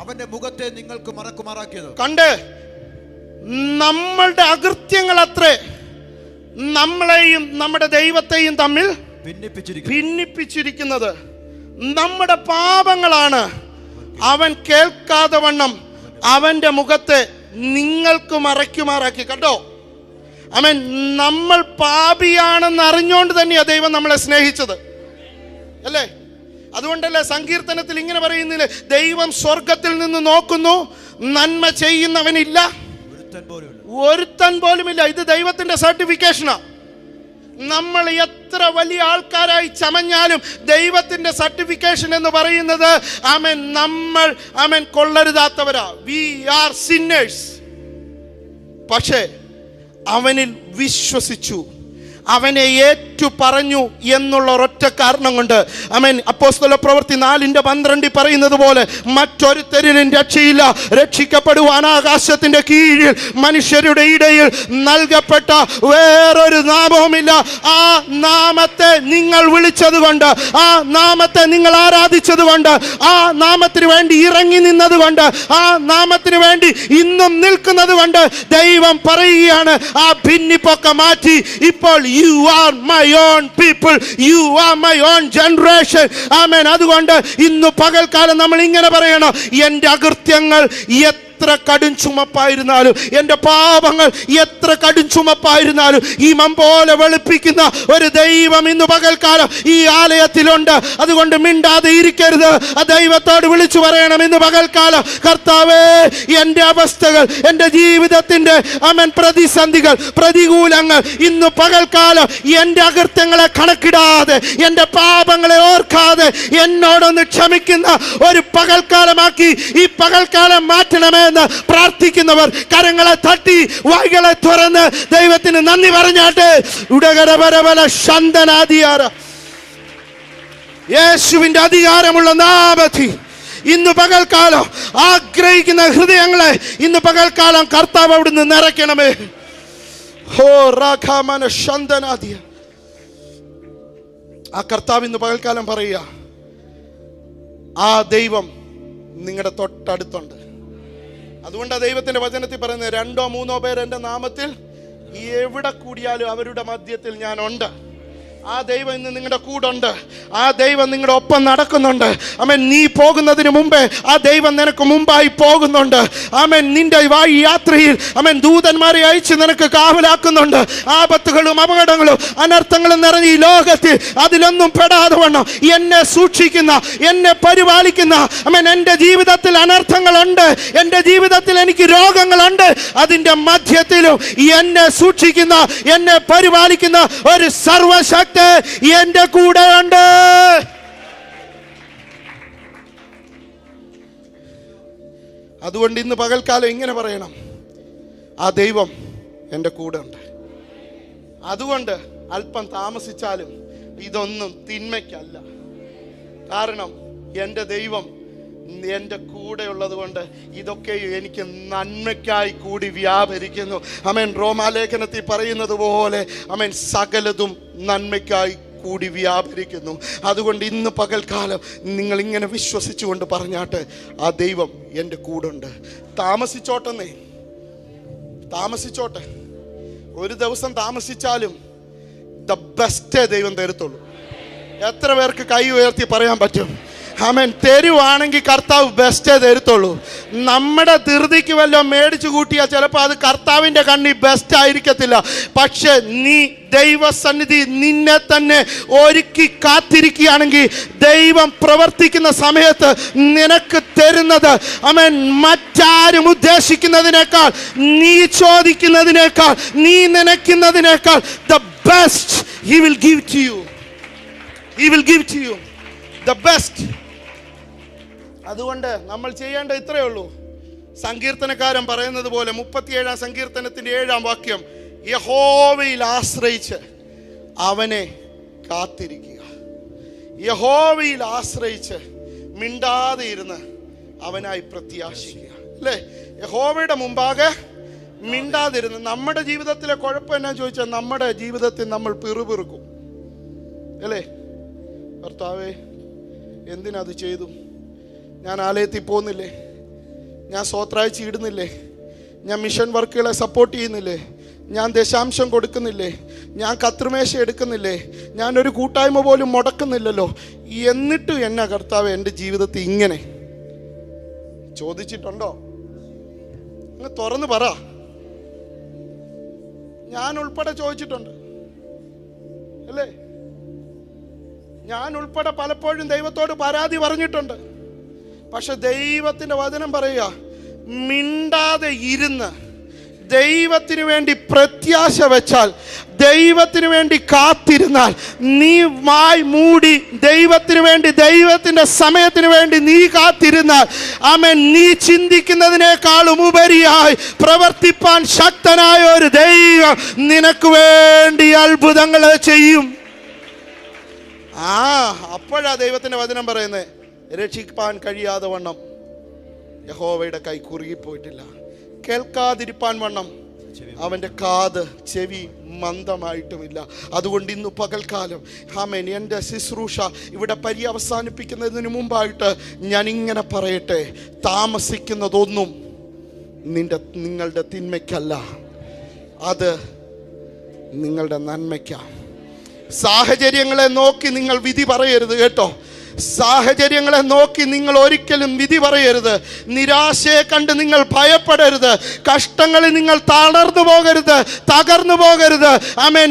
അവന്റെ മുഖത്തെ നിങ്ങൾക്ക് മറക്കുമാറാക്കിയത്. കണ്ട്, നമ്മളുടെ അകൃത്യങ്ങളത്രേ നമ്മളെയും നമ്മുടെ ദൈവത്തെയും തമ്മിൽ ഭിന്നിപ്പിച്ചിരിക്കുന്നത്. നമ്മുടെ പാപങ്ങളാണ് അവൻ കേൾക്കാതെ വണ്ണം അവന്റെ മുഖത്തെ നിങ്ങൾക്ക് മറയ്ക്കുമാറാക്കി. കണ്ടോ? നമ്മൾ പാപിയാണെന്ന് അറിഞ്ഞുകൊണ്ട് തന്നെയാ ദൈവം നമ്മളെ സ്നേഹിച്ചത്, അല്ലേ? അതുകൊണ്ടല്ലേ സങ്കീർത്തനത്തിൽ ഇങ്ങനെ പറയുന്നില്ലേ, ദൈവം സ്വർഗത്തിൽ നിന്ന് നോക്കുന്നു, നന്മ ചെയ്യുന്നവനില്ല, ഒരുത്തൻ പോലുമില്ല. ഇത് ദൈവത്തിന്റെ സർട്ടിഫിക്കേഷനാ. നമ്മൾ എത്ര വലിയ ആൾക്കാരായി ചമഞ്ഞാലും ദൈവത്തിന്റെ സർട്ടിഫിക്കേഷൻ എന്ന് പറയുന്നത് നമ്മൾ കൊള്ളരുതാത്തവരാ. V R sinners. പക്ഷേ അവനിൽ വിശ്വസിച്ചു, അവനെ ഏറ്റു പറഞ്ഞു എന്നുള്ള ഒരൊറ്റ കാരണം കൊണ്ട് അപ്പോസ്തല പ്രവൃത്തി 4:12 പറയുന്നത് പോലെ മറ്റൊരുത്തരിനും രക്ഷയില്ല, രക്ഷിക്കപ്പെടുവാൻ ആകാശത്തിന്റെ കീഴിൽ മനുഷ്യരുടെ ഇടയിൽ നൽകപ്പെട്ട വേറൊരു നാമവുമില്ല. ആ നാമത്തെ നിങ്ങൾ വിളിച്ചതുകൊണ്ട്, ആ നാമത്തെ നിങ്ങൾ ആരാധിച്ചതുകൊണ്ട്, ആ നാമത്തിന് വേണ്ടി ഇറങ്ങി നിന്നതുകൊണ്ട്, ആ നാമത്തിന് വേണ്ടി ഇന്നും നിൽക്കുന്നത് കൊണ്ട് ദൈവം പറയുകയാണ്, ആ ഭിന്നിപ്പൊക്കെ മാറ്റി ഇപ്പോൾ you are my own people, you are my own generation. ആമേൻ. അതുകൊണ്ട് ഇന്ന് പകൽക്കാലം നമ്മൾ ഇങ്ങനെ പറയണം, എൻ്റെ അകൃത്യങ്ങൾ എത്ര കടും ചുമപ്പായിരുന്നാലും, എൻ്റെ പാപങ്ങൾ എത്ര കടും ചുമപ്പായിരുന്നാലും ഈ പോലെ വെളുപ്പിക്കുന്ന ഒരു ദൈവം ഇന്ന് പകൽക്കാലം ഈ ആലയത്തിലുണ്ട്. അതുകൊണ്ട് മിണ്ടാതെ ഇരിക്കരുത്. ആ ദൈവത്തോട് വിളിച്ചു പറയണം ഇന്ന് പകൽക്കാലം, കർത്താവേ, എൻ്റെ അവസ്ഥകൾ, എൻ്റെ ജീവിതത്തിൻ്റെ പ്രതിസന്ധികൾ, പ്രതികൂലങ്ങൾ ഇന്ന് പകൽക്കാലം എൻ്റെ അകൃത്യങ്ങളെ കണക്കിടാതെ, എൻ്റെ പാപങ്ങളെ ഓർക്കാതെ എന്നോടൊന്ന് ക്ഷമിക്കുന്ന ഒരു പകൽക്കാലമാക്കി ഈ പകൽക്കാലം മാറ്റണമേ പ്രാർത്ഥിക്കുന്നവർ കരങ്ങളെ തട്ടി വായ്കളെ തുറന്ന് ദൈവത്തിന് നന്ദി പറഞ്ഞാട്ടെ. യേശുവിന്റെ അധികാരമുള്ള നാമത്തിൽ ഇന്ന് പകൽക്കാലം ആഗ്രഹിക്കുന്ന ഹൃദയങ്ങളെ ഇന്ന് പകൽക്കാലം കർത്താവ് അവിടുന്ന് നിറയ്ക്കണമേ. ആ കർത്താവ് ഇന്ന് പകൽക്കാലം പറയുക, ആ ദൈവം നിങ്ങളുടെ തൊട്ടടുത്തുണ്ട്. അതുകൊണ്ടാണ് ദൈവത്തിന്റെ വചനത്തിൽ പറയുന്നത്, 2-3 പേര് എൻ്റെ നാമത്തിൽ എവിടെ കൂടിയാലും അവരുടെ മധ്യത്തിൽ ഞാനുണ്ട്. ആ ദൈവം ഇന്ന് നിങ്ങളുടെ കൂടെ ഉണ്ട്. ആ ദൈവം നിങ്ങളുടെ ഒപ്പം നടക്കുന്നുണ്ട്. ആമേൻ. നീ പോകുന്നതിന് മുമ്പേ ആ ദൈവം നിനക്ക് മുമ്പായി പോകുന്നുണ്ട്. ആമേൻ. നിന്റെ യാത്രയിൽ ദൂതന്മാരെ അയച്ച് നിനക്ക് കാവലാക്കുന്നുണ്ട്. ആപത്തുകളും അപകടങ്ങളും അനർത്ഥങ്ങളും നിറഞ്ഞ ഈ ലോകത്തിൽ അതിലൊന്നും പെടാതെ വണ്ണം എന്നെ സൂക്ഷിക്കുന്ന, എന്നെ പരിപാലിക്കുന്ന, എൻ്റെ ജീവിതത്തിൽ അനർത്ഥങ്ങളുണ്ട്, എൻ്റെ ജീവിതത്തിൽ എനിക്ക് രോഗങ്ങളുണ്ട്, അതിൻ്റെ മധ്യത്തിലും എന്നെ സൂക്ഷിക്കുന്ന, എന്നെ പരിപാലിക്കുന്ന ഒരു സർവശക്തി എന്റെ കൂടെ ഉണ്ട്. അതുകൊണ്ട് ഇന്ന് പകൽക്കാലം ഇങ്ങനെ പറയണം, ആ ദൈവം എൻ്റെ കൂടെ ഉണ്ട്. അതുകൊണ്ട് അല്പം താമസിച്ചാലും ഇതൊന്നും തിന്മയ്ക്കല്ല. കാരണം എൻ്റെ ദൈവം എൻ്റെ കൂടെ ഉള്ളത് കൊണ്ട് ഇതൊക്കെ എനിക്ക് നന്മയ്ക്കായി കൂടി വ്യാപരിക്കുന്നു. ആമേൻ. റോമാലേഖനത്തിൽ പറയുന്നത് പോലെ ആമേൻ, സകലതും നന്മയ്ക്കായി കൂടി വ്യാപരിക്കുന്നു. അതുകൊണ്ട് ഇന്ന് പകൽക്കാലം നിങ്ങൾ ഇങ്ങനെ വിശ്വസിച്ചുകൊണ്ട് പറഞ്ഞാട്ട്, ആ ദൈവം എൻ്റെ കൂടെ ഉണ്ട്. താമസിച്ചോട്ടെ, ഒരു ദിവസം താമസിച്ചാലും ദ ബെസ്റ്റേ ദൈവം തരത്തുള്ളൂ. എത്ര പേർക്ക് കൈ ഉയർത്തി പറയാൻ പറ്റും? ആമേൻ. തരുവാണെങ്കിൽ കർത്താവ് ബെസ്റ്റേ തരുത്തുള്ളൂ. നമ്മുടെ ധൃതിക്ക് വല്ലതും മേടിച്ചു കൂട്ടിയാൽ ചിലപ്പോൾ അത് കർത്താവിൻ്റെ കണ്ണി ബെസ്റ്റ് ആയിരിക്കത്തില്ല. പക്ഷെ നീ ദൈവസന്നിധി നിന്നെ തന്നെ ഒരുക്കി കാത്തിരിക്കുകയാണെങ്കിൽ ദൈവം പ്രവർത്തിക്കുന്ന സമയത്ത് നിനക്ക് തരുന്നത് ആമേൻ മറ്റാരും ഉദ്ദേശിക്കുന്നതിനേക്കാൾ, നീ ചോദിക്കുന്നതിനേക്കാൾ, നീ നനയ്ക്കുന്നതിനേക്കാൾ the best he will give to you. He will give to you the best. അതുകൊണ്ട് നമ്മൾ ചെയ്യേണ്ട ഇത്രയേ ഉള്ളൂ. സങ്കീർത്തനക്കാരൻ പറയുന്നത് പോലെ 37-ാം സങ്കീർത്തനത്തിൻ്റെ 7-ാം വാക്യം, യഹോവയിൽ ആശ്രയിച്ച് അവനെ കാത്തിരിക്കുക. യഹോവയിൽ ആശ്രയിച്ച് മിണ്ടാതെ ഇരുന്ന് അവനായി പ്രത്യാശിക്കുക. അല്ലേ? യഹോവയുടെ മുമ്പാകെ മിണ്ടാതിരുന്ന്. നമ്മുടെ ജീവിതത്തിലെ കുഴപ്പം എന്നാ ചോദിച്ചാൽ നമ്മുടെ ജീവിതത്തിൽ നമ്മൾ പിറുപിറുക്കും. അല്ലേ? കർത്താവേ എന്തിനത് ചെയ്തു? ഞാൻ ആലയത്തിൽ പോകുന്നില്ലേ? ഞാൻ സ്വത്രാഴ്ച ഇടുന്നില്ലേ? ഞാൻ മിഷൻ വർക്കുകളെ സപ്പോർട്ട് ചെയ്യുന്നില്ലേ? ഞാൻ ദശാംശം കൊടുക്കുന്നില്ലേ? ഞാൻ കത്രിമേശ എടുക്കുന്നില്ലേ? ഞാനൊരു കൂട്ടായ്മ പോലും മുടക്കുന്നില്ലല്ലോ. എന്നിട്ടും എന്നാ കർത്താവ് എൻ്റെ ജീവിതത്തിൽ ഇങ്ങനെ? ചോദിച്ചിട്ടുണ്ടോ? അങ്ങ് തുറന്ന് പറ. ഞാൻ ഉൾപ്പെടെ ചോദിച്ചിട്ടുണ്ട്. അല്ലേ? ഞാൻ ഉൾപ്പെടെ പലപ്പോഴും ദൈവത്തോട് പരാതി പറഞ്ഞിട്ടുണ്ട്. പക്ഷെ ദൈവത്തിൻ്റെ വചനം പറയുക, മിണ്ടാതെ ഇരുന്ന് ദൈവത്തിന് വേണ്ടി പ്രത്യാശ വെച്ചാൽ, ദൈവത്തിന് വേണ്ടി കാത്തിരുന്നാൽ, നീ വായ് മൂടി ദൈവത്തിന് വേണ്ടി, ദൈവത്തിൻ്റെ സമയത്തിന് വേണ്ടി നീ കാത്തിരുന്നാൽ, ആമേൻ, നീ ചിന്തിക്കുന്നതിനേക്കാളും ഉപരിയായി പ്രവർത്തിപ്പാൻ ശക്തനായ ഒരു ദൈവം നിനക്ക് വേണ്ടി അത്ഭുതങ്ങൾ ചെയ്യും. അപ്പോഴാ ദൈവത്തിൻ്റെ വചനം പറയുന്നത്, രക്ഷിക്കാൻ കഴിയാതെ വണ്ണം യഹോവയുടെ കൈ കുറുകിപ്പോയിട്ടില്ല, കേൾക്കാതിരിപ്പാൻ വണ്ണം അവൻ്റെ കാത് ചെവി മന്ദമായിട്ടുമില്ല. അതുകൊണ്ട് ഇന്ന് പകൽക്കാലം ആമേൻ, എൻ്റെ ശുശ്രൂഷ ഇവിടെ പര്യവസാനിപ്പിക്കുന്നതിന് മുമ്പായിട്ട് ഞാൻ ഇങ്ങനെ പറയട്ടെ, താമസിക്കുന്നതൊന്നും നിങ്ങളുടെ തിന്മയ്ക്കല്ല, അത് നിങ്ങളുടെ നന്മയ്ക്കാണ്. സാഹചര്യങ്ങളെ നോക്കി നിങ്ങൾ വിധി പറയരുത് കേട്ടോ. സാഹചര്യങ്ങളെ നോക്കി നിങ്ങൾ ഒരിക്കലും വിധി പറയരുത്. നിരാശയെ കണ്ട് നിങ്ങൾ ഭയപ്പെടരുത്. കഷ്ടങ്ങളിൽ നിങ്ങൾ തളർന്നു പോകരുത്, തകർന്നു പോകരുത്. ആമേൻ.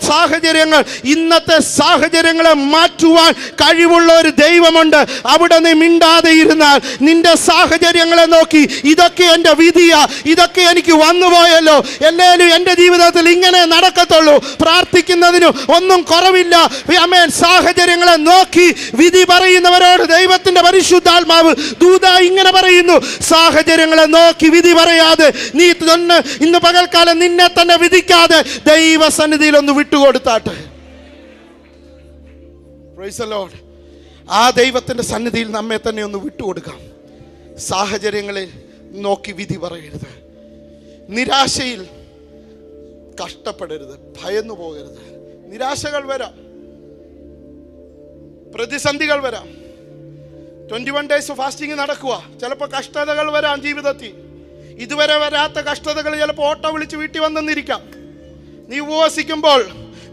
സാഹചര്യങ്ങൾ, ഇന്നത്തെ സാഹചര്യങ്ങളെ മാറ്റുവാൻ കഴിവുള്ള ഒരു ദൈവമുണ്ട്. അവിടെ നീ മിണ്ടാതെ ഇരുന്നാൽ നിന്റെ സാഹചര്യങ്ങളെ നോക്കി, ഇതൊക്കെ എൻ്റെ വിധിയാ, ഇതൊക്കെ എനിക്ക് വന്നുപോയല്ലോ, എല്ലാവരും എൻ്റെ ജീവിതത്തിൽ ഇങ്ങനെ നടക്കത്തുള്ളൂ, പ്രാർത്ഥിക്കുന്നതിന് ഒന്നും കുറവില്ല. ആമേൻ. സാഹചര്യങ്ങളെ നോക്കി വിധി പറയുന്നവരോട് ദൈവത്തിന്റെ പരിശുദ്ധാത്മാവ് ദൂത ഇങ്ങനെ പറയുന്നു, സാഹചര്യങ്ങളെ നോക്കി വിധി പറയാതെ, നീ ഇന്ന് പകൽക്കാലം നിന്നെ തന്നെ വിധിക്കാതെ ദൈവസന്നിധിയിൽ ഒന്ന് വിട്ടുകൊടുത്താട്ടെ. Price the Lord. ആ ദൈവത്തിന്റെ സന്നിധിയിൽ നമ്മെ തന്നെ ഒന്ന് വിട്ടുകൊടുക്കാം. സാഹചര്യങ്ങളെ നോക്കി വിധി പറയരുത്, നിരാശയിൽ കഷ്ടപ്പെടരുത്, ഭയന്നു പോകരുത്. നിരാശകൾ വരാം, പ്രതിസന്ധികൾ വരാം. 21 ഡേയ്സ് ഫാസ്റ്റിംഗ് നടക്കുക, ചിലപ്പോൾ കഷ്ടതകൾ വരാം ജീവിതത്തിൽ. ഇതുവരെ വരാത്ത കഷ്ടതകൾ ചിലപ്പോൾ ഓട്ടോ വിളിച്ച് വീട്ടിൽ വന്നെന്നിരിക്കാം. നീ ഉപവസിക്കുമ്പോൾ,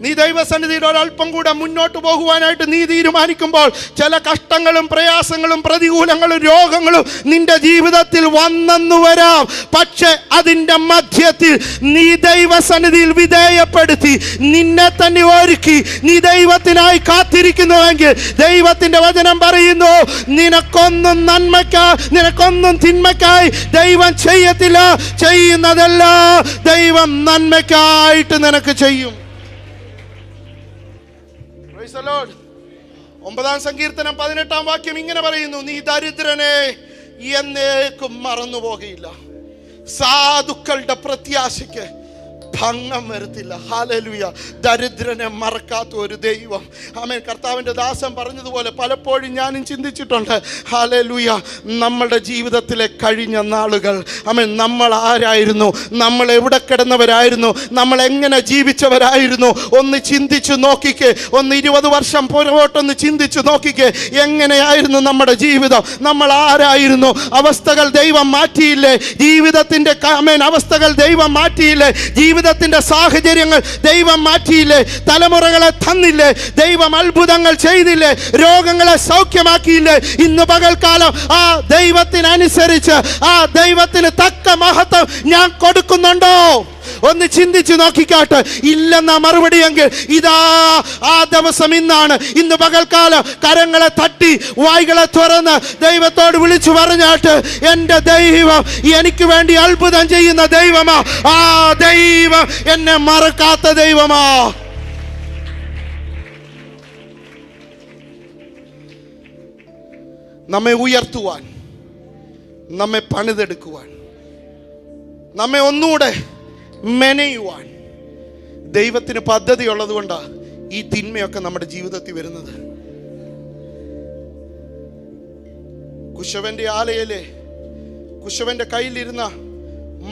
നീ ദൈവസന്നിധിയിൽ ഒരല്പം കൂടെ മുന്നോട്ട് പോകുവാനായിട്ട് നീ തീരുമാനിക്കുമ്പോൾ, ചില കഷ്ടങ്ങളും പ്രയാസങ്ങളും പ്രതികൂലങ്ങളും രോഗങ്ങളും നിന്റെ ജീവിതത്തിൽ വന്നെന്നു വരാം. പക്ഷെ അതിൻ്റെ മധ്യത്തിൽ നീ ദൈവസന്നിധിയിൽ വിധേയപ്പെടുത്തി നിന്നെ തന്നെ ഒരുക്കി നീ ദൈവത്തിനായി കാത്തിരിക്കുന്നുവെങ്കിൽ, ദൈവത്തിൻ്റെ വചനം പറയുന്നു, നിനക്കൊന്നും നിനക്കൊന്നും തിന്മയ്ക്കായി ദൈവം ചെയ്യത്തില്ല, ചെയ്യുന്നതെല്ലാം ദൈവം നന്മയ്ക്കായിട്ട് നിനക്ക് ചെയ്യും. 9-ാം സങ്കീർത്തനം 18-ാം വാക്യം ഇങ്ങനെ പറയുന്നു, നീ ദരിദ്രനെ എന്നേക്കും മറന്നു പോകുകയില്ല, സാധുക്കളുടെ പ്രത്യാശയ്ക്ക് ഭംഗം വരുത്തില്ല. ഹല്ലേലൂയ. ദരിദ്രനെ മറക്കാത്ത ഒരു ദൈവം. ആമേൻ. കർത്താവിൻ്റെ ദാസൻ പറഞ്ഞതുപോലെ പലപ്പോഴും ഞാനും ചിന്തിച്ചിട്ടുണ്ട്. ഹല്ലേലൂയ. നമ്മുടെ ജീവിതത്തിലെ കഴിഞ്ഞ നാളുകൾ, ആമേൻ, നമ്മൾ ആരായിരുന്നു, നമ്മൾ എവിടെ കിടന്നവരായിരുന്നു, നമ്മൾ എങ്ങനെ ജീവിച്ചവരായിരുന്നു, ഒന്ന് ചിന്തിച്ചു നോക്കിക്കേ. ഒന്ന് 20 വർഷം പുറകോട്ടൊന്ന് ചിന്തിച്ചു നോക്കിക്കേ. എങ്ങനെയായിരുന്നു നമ്മുടെ ജീവിതം, നമ്മൾ ആരായിരുന്നു? അവസ്ഥകൾ ദൈവം മാറ്റിയില്ലേ? ജീവിതത്തിൻ്റെ ആമേൻ അവസ്ഥകൾ ദൈവം മാറ്റിയില്ലേ? ജീവിത ജീവിതത്തിന്റെ സാഹചര്യങ്ങൾ ദൈവം മാറ്റിയില്ലേ? തലമുറകളെ തന്നില്ലേ? ദൈവം അത്ഭുതങ്ങൾ ചെയ്തില്ലേ? രോഗങ്ങളെ സൗഖ്യമാക്കിയില്ലേ? ഇന്ന് പകൽക്കാലം ആ ദൈവത്തിനനുസരിച്ച്, ആ ദൈവത്തിന് തക്ക മഹത്വം ഞാൻ കൊടുക്കുന്നുണ്ടോ? ഒന്ന് ചിന്തിച്ച് നോക്കിക്കാട്ട്. ഇല്ലെന്ന മറുപടിയെങ്കിൽ ഇതാ ആ ദിവസം ഇന്നാണ്. ഇന്ന് പകൽക്കാലം കരങ്ങളെ തട്ടി വായ്കളെ തുറന്ന് ദൈവത്തോട് വിളിച്ചു പറഞ്ഞാട്ട്, എൻ്റെ ദൈവം എനിക്ക് വേണ്ടി അത്ഭുതം ചെയ്യുന്ന ദൈവമാ. ആ ദൈവം എന്നെ മറക്കാത്ത ദൈവമാ. നമ്മെ ഉയർത്തുവാൻ, നമ്മെ പണിതെടുക്കുവാൻ, നമ്മെ ഒന്നുകൂടെ മെനയുവാൻ ദൈവത്തിന് പദ്ധതി ഉള്ളത് കൊണ്ടാണ് ഈ തിന്മയൊക്കെ നമ്മുടെ ജീവിതത്തിൽ വരുന്നത്. കുശവന്റെ ആലയിലെ കുശവന്റെ കയ്യിലിരുന്ന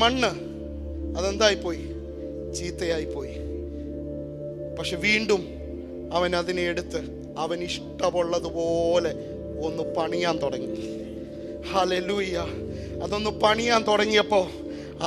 മണ്ണ് അതെന്തായിപ്പോയി? ചീത്തയായിപ്പോയി. പക്ഷെ വീണ്ടും അവൻ അതിനെ എടുത്ത് അവൻ ഇഷ്ടമുള്ളതുപോലെ ഒന്ന് പണിയാൻ തുടങ്ങി. ഹല്ലേലൂയ. അതൊന്ന് പണിയാൻ തുടങ്ങിയപ്പോൾ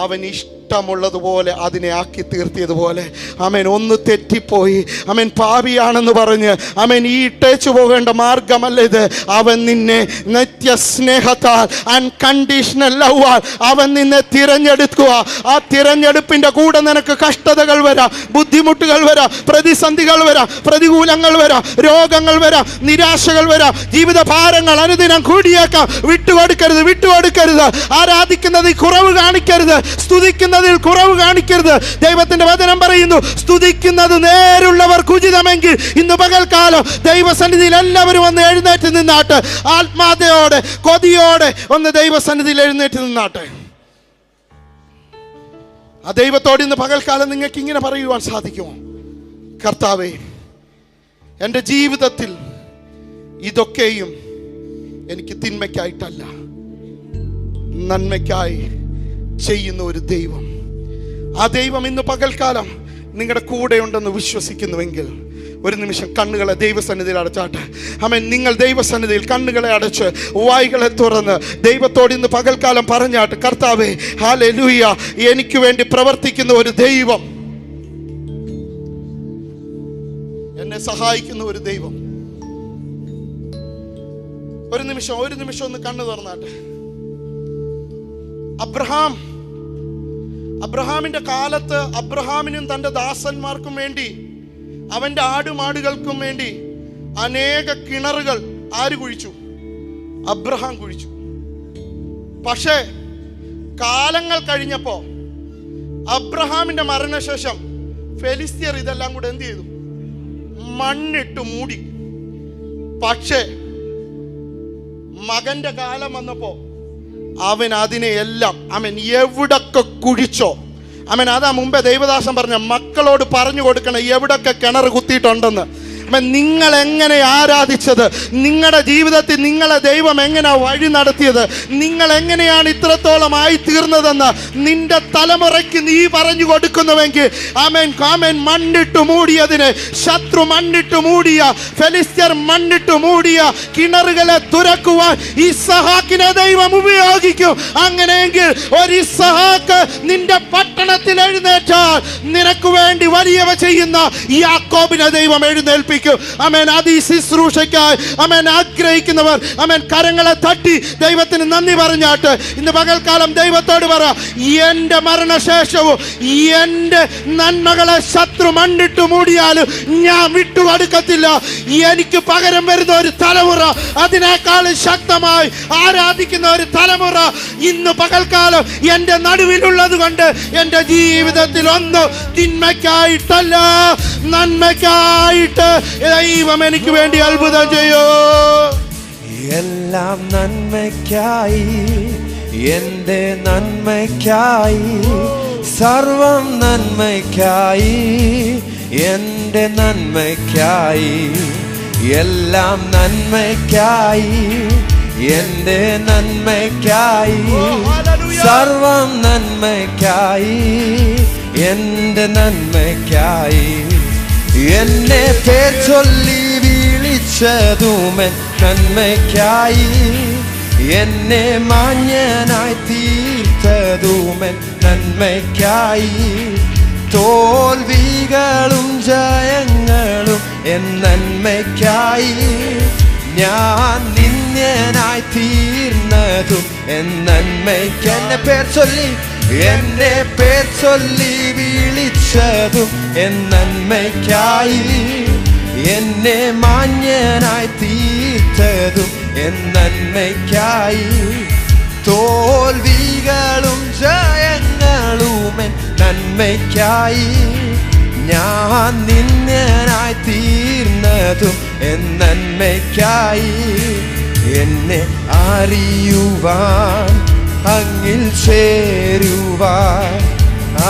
അവൻ ഇഷ്ടമുള്ളതുപോലെ അതിനെ ആക്കി തീർത്തിയതുപോലെ അവൻ ഒന്ന് തെറ്റിപ്പോയി. അവൻ പാപിയാണെന്ന് പറഞ്ഞ് അവൻ ഈ ഇട്ടേച്ചു പോകേണ്ട മാർഗമല്ല ഇത്. അവൻ നിന്നെ നിത്യസ്നേഹത്താൽ അൺകണ്ടീഷണൽ ലവാൽ അവൻ നിന്നെ തിരഞ്ഞെടുക്കുക. ആ തിരഞ്ഞെടുപ്പിൻ്റെ കൂടെ നിനക്ക് കഷ്ടതകൾ വരാം, ബുദ്ധിമുട്ടുകൾ വരാം, പ്രതിസന്ധികൾ വരാം, പ്രതികൂലങ്ങൾ വരാം, രോഗങ്ങൾ വരാം, നിരാശകൾ വരാം, ജീവിത ഭാരങ്ങൾ അനുദിനം കൂടിയേക്കാം. വിട്ടുകൊടുക്കരുത്. ആരാധിക്കുന്നതിൽ കുറവ് കാണിക്കരുത്, സ്തുതിക്കുന്നതിൽ കുറവ് കാണിക്കരുത്. ദൈവത്തിന്റെ വചനം പറയുന്നു, സ്തുതിക്കുന്നത് നേരുള്ളവർക്ക് ഉചിതമെങ്കിൽ ഇന്ന് പകൽക്കാലം ദൈവസന്നിധിയിൽ എല്ലാവരും ഒന്ന് എഴുന്നേറ്റ് നിന്നാട്ടെ. ആത്മാർത്ഥതയോടെ, കൊതിയോടെ ഒന്ന് ദൈവസന്നിധിയിൽ എഴുന്നേറ്റ് നിന്നാട്ടെ. ആ ദൈവത്തോട് ഇന്ന് പകൽക്കാലം നിങ്ങൾക്ക് ഇങ്ങനെ പറയുവാൻ സാധിക്കുമോ? കർത്താവേ, എൻ്റെ ജീവിതത്തിൽ ഇതൊക്കെയും എനിക്ക് തിന്മയ്ക്കായിട്ടല്ല, നന്മയ്ക്കായി ചെയ്യുന്ന ഒരു ദൈവം. ആ ദൈവം ഇന്ന് പകൽക്കാലം നിങ്ങളുടെ കൂടെ ഉണ്ടെന്ന് വിശ്വസിക്കുന്നുവെങ്കിൽ ഒരു നിമിഷം കണ്ണുകളെ ദൈവസന്നിധിയിൽ അടച്ചാട്ടെ. ആമേൻ. നിങ്ങൾ ദൈവസന്നിധിയിൽ കണ്ണുകളെ അടച്ച് വായ്കളെ തുറന്ന് ദൈവത്തോട് ഇന്ന് പകൽക്കാലം പറഞ്ഞാട്ട്, കർത്താവേ, ഹല്ലേലൂയ, എനിക്ക് വേണ്ടി പ്രവർത്തിക്കുന്ന ഒരു ദൈവം, എന്നെ സഹായിക്കുന്ന ഒരു ദൈവം. ഒരു നിമിഷം ഒന്ന് കണ്ണു തുറന്നാട്ടെ. അബ്രഹാമിന്റെ കാലത്ത് അബ്രഹാമിനും തൻ്റെ ദാസന്മാർക്കും വേണ്ടി, അവന്റെ ആടുമാടുകൾക്കും വേണ്ടി അനേക കിണറുകൾ ആര് കുഴിച്ചു? അബ്രഹാം കുഴിച്ചു. പക്ഷേ കാലങ്ങൾ കഴിഞ്ഞപ്പോ അബ്രഹാമിന്റെ മരണശേഷം ഫെലിസ്ത്യർ ഇതെല്ലാം കൂടെ എന്ത് ചെയ്തു? മണ്ണിട്ട് മൂടി. പക്ഷേ മകന്റെ കാലം വന്നപ്പോ അവൻ അതിനെയെല്ലാം അവൻ എവിടൊക്കെ കുഴിച്ചോ, അവൻ അതാ മുമ്പേ ദൈവദാസൻ പറഞ്ഞ മക്കളോട് പറഞ്ഞു കൊടുക്കണം എവിടൊക്കെ കിണർ കുത്തിയിട്ടുണ്ടെന്ന്. നിങ്ങൾ എങ്ങനെ ആരാധിച്ചത്, നിങ്ങളുടെ ജീവിതത്തിൽ നിങ്ങളെ ദൈവം എങ്ങനെ വഴി നടത്തിയത്, നിങ്ങൾ എങ്ങനെയാണ് ഇത്രത്തോളം ആയി തീർന്നതെന്ന് നിന്റെ തലമുറയ്ക്ക് നീ പറഞ്ഞു കൊടുക്കുന്നുവെങ്കിൽ ആമേൻ മണ്ണിട്ട് മൂടിയതിന്, ശത്രു മണ്ണിട്ട് മൂടിയ, ഫെലിസ്ത്യർ മണ്ണിട്ട് മൂടിയ കിണറുകളെ തുറക്കുവാൻ ഇസ്ഹാക്കിനെ ദൈവം ഉപയോഗിക്കും. അങ്ങനെയെങ്കിൽ ഒരു ഇസ്ഹാക്ക് നിന്റെ പട്ടണത്തിൽ എഴുന്നേറ്റാൽ നിനക്ക് വേണ്ടി വലിയവ ചെയ്യുന്ന യാക്കോബിനെ ദൈവം എഴുന്നേൽപ്പിക്കും. ആമേൻ. അതി ശുശ്രൂഷയ്ക്കായി ആമേൻ ആഗ്രഹിക്കുന്നവർ ആമേൻ കരങ്ങളെ തട്ടി ദൈവത്തിന് നന്ദി പറഞ്ഞാട്ട് ഇന്ന് പകൽക്കാലം ദൈവത്തോട് പറ, എൻ്റെ മരണശേഷവും എൻ്റെ നന്മകളെ ശത്രു മണ്ണിട്ട് മൂടിയാലും ഞാൻ വിട്ടുകൊടുക്കത്തില്ല. എനിക്ക് പകരം വരുന്ന ഒരു തലമുറ, അതിനേക്കാളും ശക്തമായി ആരാധിക്കുന്ന ഒരു തലമുറ ഇന്ന് പകൽക്കാലം എൻ്റെ നടുവിലുള്ളത് കൊണ്ട് എൻ്റെ ജീവിതത്തിൽ ഒന്നും തിന്മയ്ക്കായിട്ടല്ല, നന്മയ്ക്കായിട്ട് ദൈവം എനിക്ക് വേണ്ടി അത്ഭുതം ചെയ്യോ. എല്ലാം നന്മയ്ക്കായി, എൻ്റെ നന്മയ്ക്കായി, സർവം നന്മയ്ക്കായി, എൻ്റെ നന്മയ്ക്കായി, എല്ലാം നന്മയ്ക്കായി, എൻ്റെ നന്മയ്ക്കായി, സർവം നന്മയ്ക്കായി, എൻ്റെ നന്മയ്ക്കായി. എന്നെ പേർ ചൊല്ലി വിളിച്ചതുമൻ നന്മയ്ക്കായി, എന്നെ മാന്യനായി തീർത്തതുമൻ നന്മയ്ക്കായി, തോൽവികളും ജയങ്ങളും എൻ നന്മയ്ക്കായി. ഞാൻ നിന്ദ്യനായി തീർന്നതും എൻ നന്മയ്ക്ക്. എന്റെ പേർ ചൊല്ലി വിളിച്ചതും എൻ നന്മയ്ക്കായി. എന്നെ മാന്യനായി തീർത്തതും എൻ നന്മയ്ക്കായി. തോൽവികളും ജയങ്ങളും എൻ നന്മയ്ക്കായി. ഞാൻ നിന്ദ്യനായി തീർന്നതും എൻ നന്മയ്ക്കായി. എന്നെ അറിയുവാൻ അങ്ങിൽ ചേരുവാൻ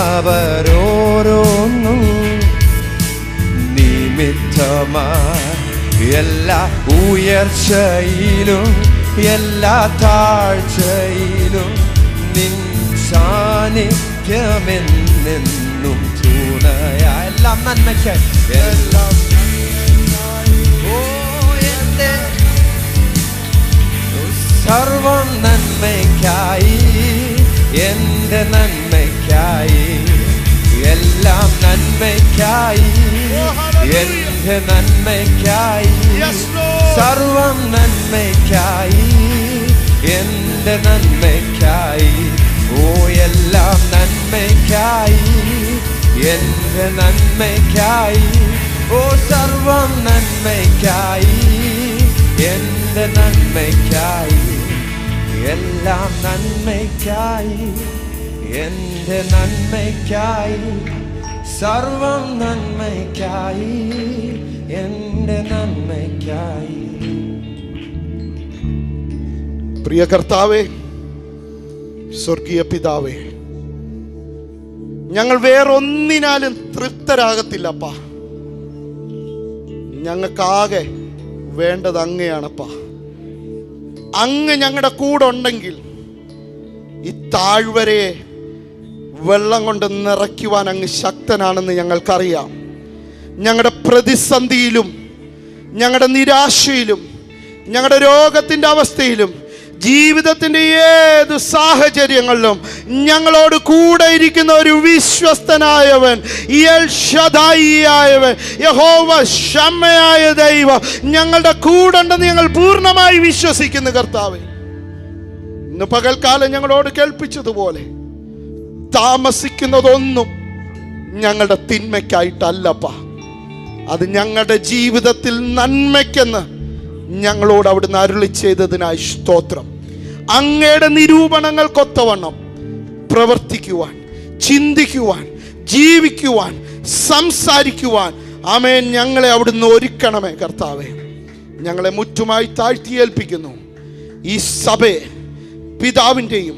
അവരോരോന്നും നിമിത്തമായി. എല്ലാ ഉയർച്ചയിലും എല്ലാ താഴ്ചയിലും നിൻ സാന്നിധ്യമെന്നെന്നും തുണയായി. എല്ലാം നന്മയ്ക്കായി. എല്ലാം എന്റെ സർവം നന്മയ്ക്കായി. എന്റെ നന്മയ്ക്കായി. എല്ലാം നന്മയ്ക്കായി. എന്റെ നന്മയ്ക്കായി. സർവം നന്മയ്ക്കായി. എന്റെ നന്മയ്ക്കായി. ഓ എല്ലാം നന്മയ്ക്കായി. എന്റെ നന്മയ്ക്കായി. ഓ സർവം നന്മയ്ക്കായി. എന്റെ നന്മയ്ക്കായി. എല്ലാം നന്മയ്ക്കായി. എന്റെ നന്മയ്ക്കായി. സർവം നന്മയ്ക്കായി. എന്റെ നന്മയ്ക്കായി. പ്രിയ കർത്താവേ, സ്വർഗീയ പിതാവേ, ഞങ്ങൾ വേറൊന്നിനാലും തൃപ്തരാകത്തില്ലപ്പാ. ഞങ്ങൾക്കാകെ വേണ്ടത് അങ്ങയാണപ്പാ. അങ്ങ് ഞങ്ങളുടെ കൂടെ ഉണ്ടെങ്കിൽ ഈ താഴ്വരയെ വെള്ളം കൊണ്ട് നിറയ്ക്കുവാൻ അങ്ങ് ശക്തനാണെന്ന് ഞങ്ങൾക്കറിയാം. ഞങ്ങളുടെ പ്രതിസന്ധിയിലും ഞങ്ങളുടെ നിരാശയിലും ഞങ്ങളുടെ രോഗത്തിൻ്റെ അവസ്ഥയിലും ജീവിതത്തിൻ്റെ ഏത് സാഹചര്യങ്ങളിലും ഞങ്ങളോട് കൂടെ ഇരിക്കുന്ന ഒരു വിശ്വസ്തനായവൻ, എൽ ഷദായിയായവൻ, യഹോവ ശമ്മയായ ദൈവം ഞങ്ങളുടെ കൂടെ ഉണ്ടെന്ന് ഞങ്ങൾ പൂർണ്ണമായി വിശ്വസിക്കുന്നു കർത്താവേ. ഇന്ന് പകൽക്കാലം ഞങ്ങളോട് കേൾപ്പിച്ചതുപോലെ താമസിക്കുന്നതൊന്നും ഞങ്ങളുടെ തിന്മയ്ക്കായിട്ടല്ലപ്പാ. അത് ഞങ്ങളുടെ ജീവിതത്തിൽ നന്മയ്ക്കെന്ന് ഞങ്ങളോട് അവിടുന്ന് അരുളി ചെയ്തതിനായി സ്തോത്രം. അങ്ങയുടെ നിരൂപണങ്ങൾക്കൊത്തവണ്ണം പ്രവർത്തിക്കുവാൻ, ചിന്തിക്കുവാൻ, ജീവിക്കുവാൻ, സംസാരിക്കുവാൻ ആമേൻ ഞങ്ങളെ അവിടുന്ന് ഒരുക്കണമേ കർത്താവേ. ഞങ്ങളെ മുറ്റുമായി താഴ്ത്തിയേൽപ്പിക്കുന്നു. ഈ സഭയെ പിതാവിൻ്റെയും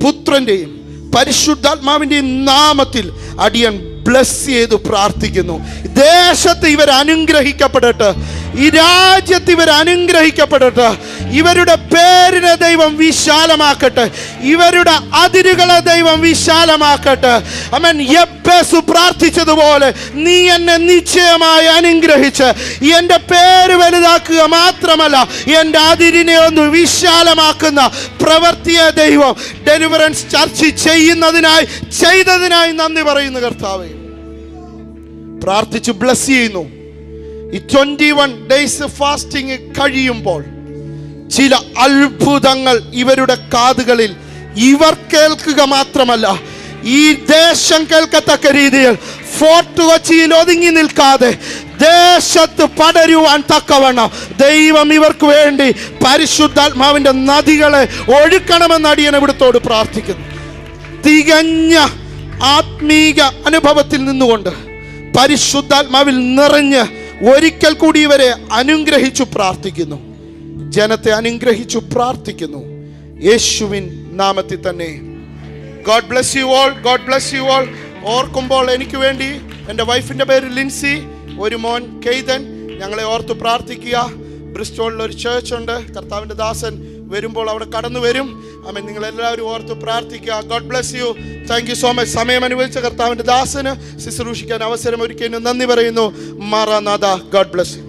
പുത്രൻ്റെയും പരിശുദ്ധാത്മാവിൻ്റെയും നാമത്തിൽ അടിയൻ ബ്ലസ് ചെയ്ത് പ്രാർത്ഥിക്കുന്നു. ദേശത്ത് ഇവർ അനുഗ്രഹിക്കപ്പെടട്ടെ. ഈ രാജ്യത്ത് ഇവർ അനുഗ്രഹിക്കപ്പെടട്ടെ. ഇവരുടെ പേരിനെ ദൈവം വിശാലമാക്കട്ടെ. ഇവരുടെ അതിരുകളെ ദൈവം വിശാലമാക്കട്ടെ. ആമേൻ. യെബേസ് പ്രാർത്ഥിച്ചതുപോലെ നീ എന്നെ നിശ്ചയമായി അനുഗ്രഹിച്ച് എൻ്റെ പേര് വലുതാക്കുക മാത്രമല്ല എൻ്റെ അതിരിനെ ഒന്ന് വിശാലമാക്കുന്ന പ്രവൃത്തിയെ ദൈവം ഡെലിവറൻസ് ചർച്ച് ചെയ്തതിനായി നന്ദി പറയുന്നു കർത്താവേ. പ്രാർത്ഥിച്ച് ബ്ലസ് ചെയ്യുന്നു. ഈ 21 ഡേയ്സ് ഫാസ്റ്റിംഗ് കഴിയുമ്പോൾ ചില അത്ഭുതങ്ങൾ ഇവരുടെ കാതുകളിൽ ഇവർ കേൾക്കുക മാത്രമല്ല ഈ ദേശം കേൾക്കത്തക്ക രീതിയിൽ ഫോർട്ട് കൊച്ചിയിൽ ഒതുങ്ങി നിൽക്കാതെ ദേശത്ത് പടരുവാൻ തക്കവണ്ണം ദൈവം ഇവർക്ക് വേണ്ടി പരിശുദ്ധാത്മാവിൻ്റെ നദികളെ ഒഴുക്കണമെന്ന് അടിയൻ ഇവിടുത്തോട് പ്രാർത്ഥിക്കുന്നു. തികഞ്ഞ ആത്മീക അനുഭവത്തിൽ നിന്നുകൊണ്ട് പരിശുദ്ധാത്മാവിൽ നിറഞ്ഞ് ഒരിക്കൽ കൂടി ഇവരെ അനുഗ്രഹിച്ചു പ്രാർത്ഥിക്കുന്നു. ജനത്തെ അനുഗ്രഹിച്ചു പ്രാർത്ഥിക്കുന്നു യേശുവിൻ നാമത്തിൽ തന്നെ. God bless you all. God bless you all. ഓർക്കുമ്പോൾ എനിക്ക് വേണ്ടി എൻ്റെ വൈഫിൻ്റെ പേര് ലിൻസി, ഒരു മോൻ കെയ്തൻ, ഞങ്ങളെ ഓർത്ത് പ്രാർത്ഥിക്കുക. ബ്രിസ്റ്റോളിൽ ഒരു ചേർച്ച് ഉണ്ട്. കർത്താവിൻ്റെ ദാസൻ വരുമ്പോൾ അവിടെ കടന്നു വരും. ആമേൻ. നിങ്ങളെല്ലാവരും ഓർത്ത് പ്രാർത്ഥിക്കുക. God bless you. Thank you so much. സമയം അനുവദിച്ച കർത്താവിൻ്റെ ദാസന് ശുശ്രൂഷിക്കാൻ അവസരം ഒരുക്കിയതിന് നന്ദി പറയുന്നു. മാറാനാഥ. God bless U.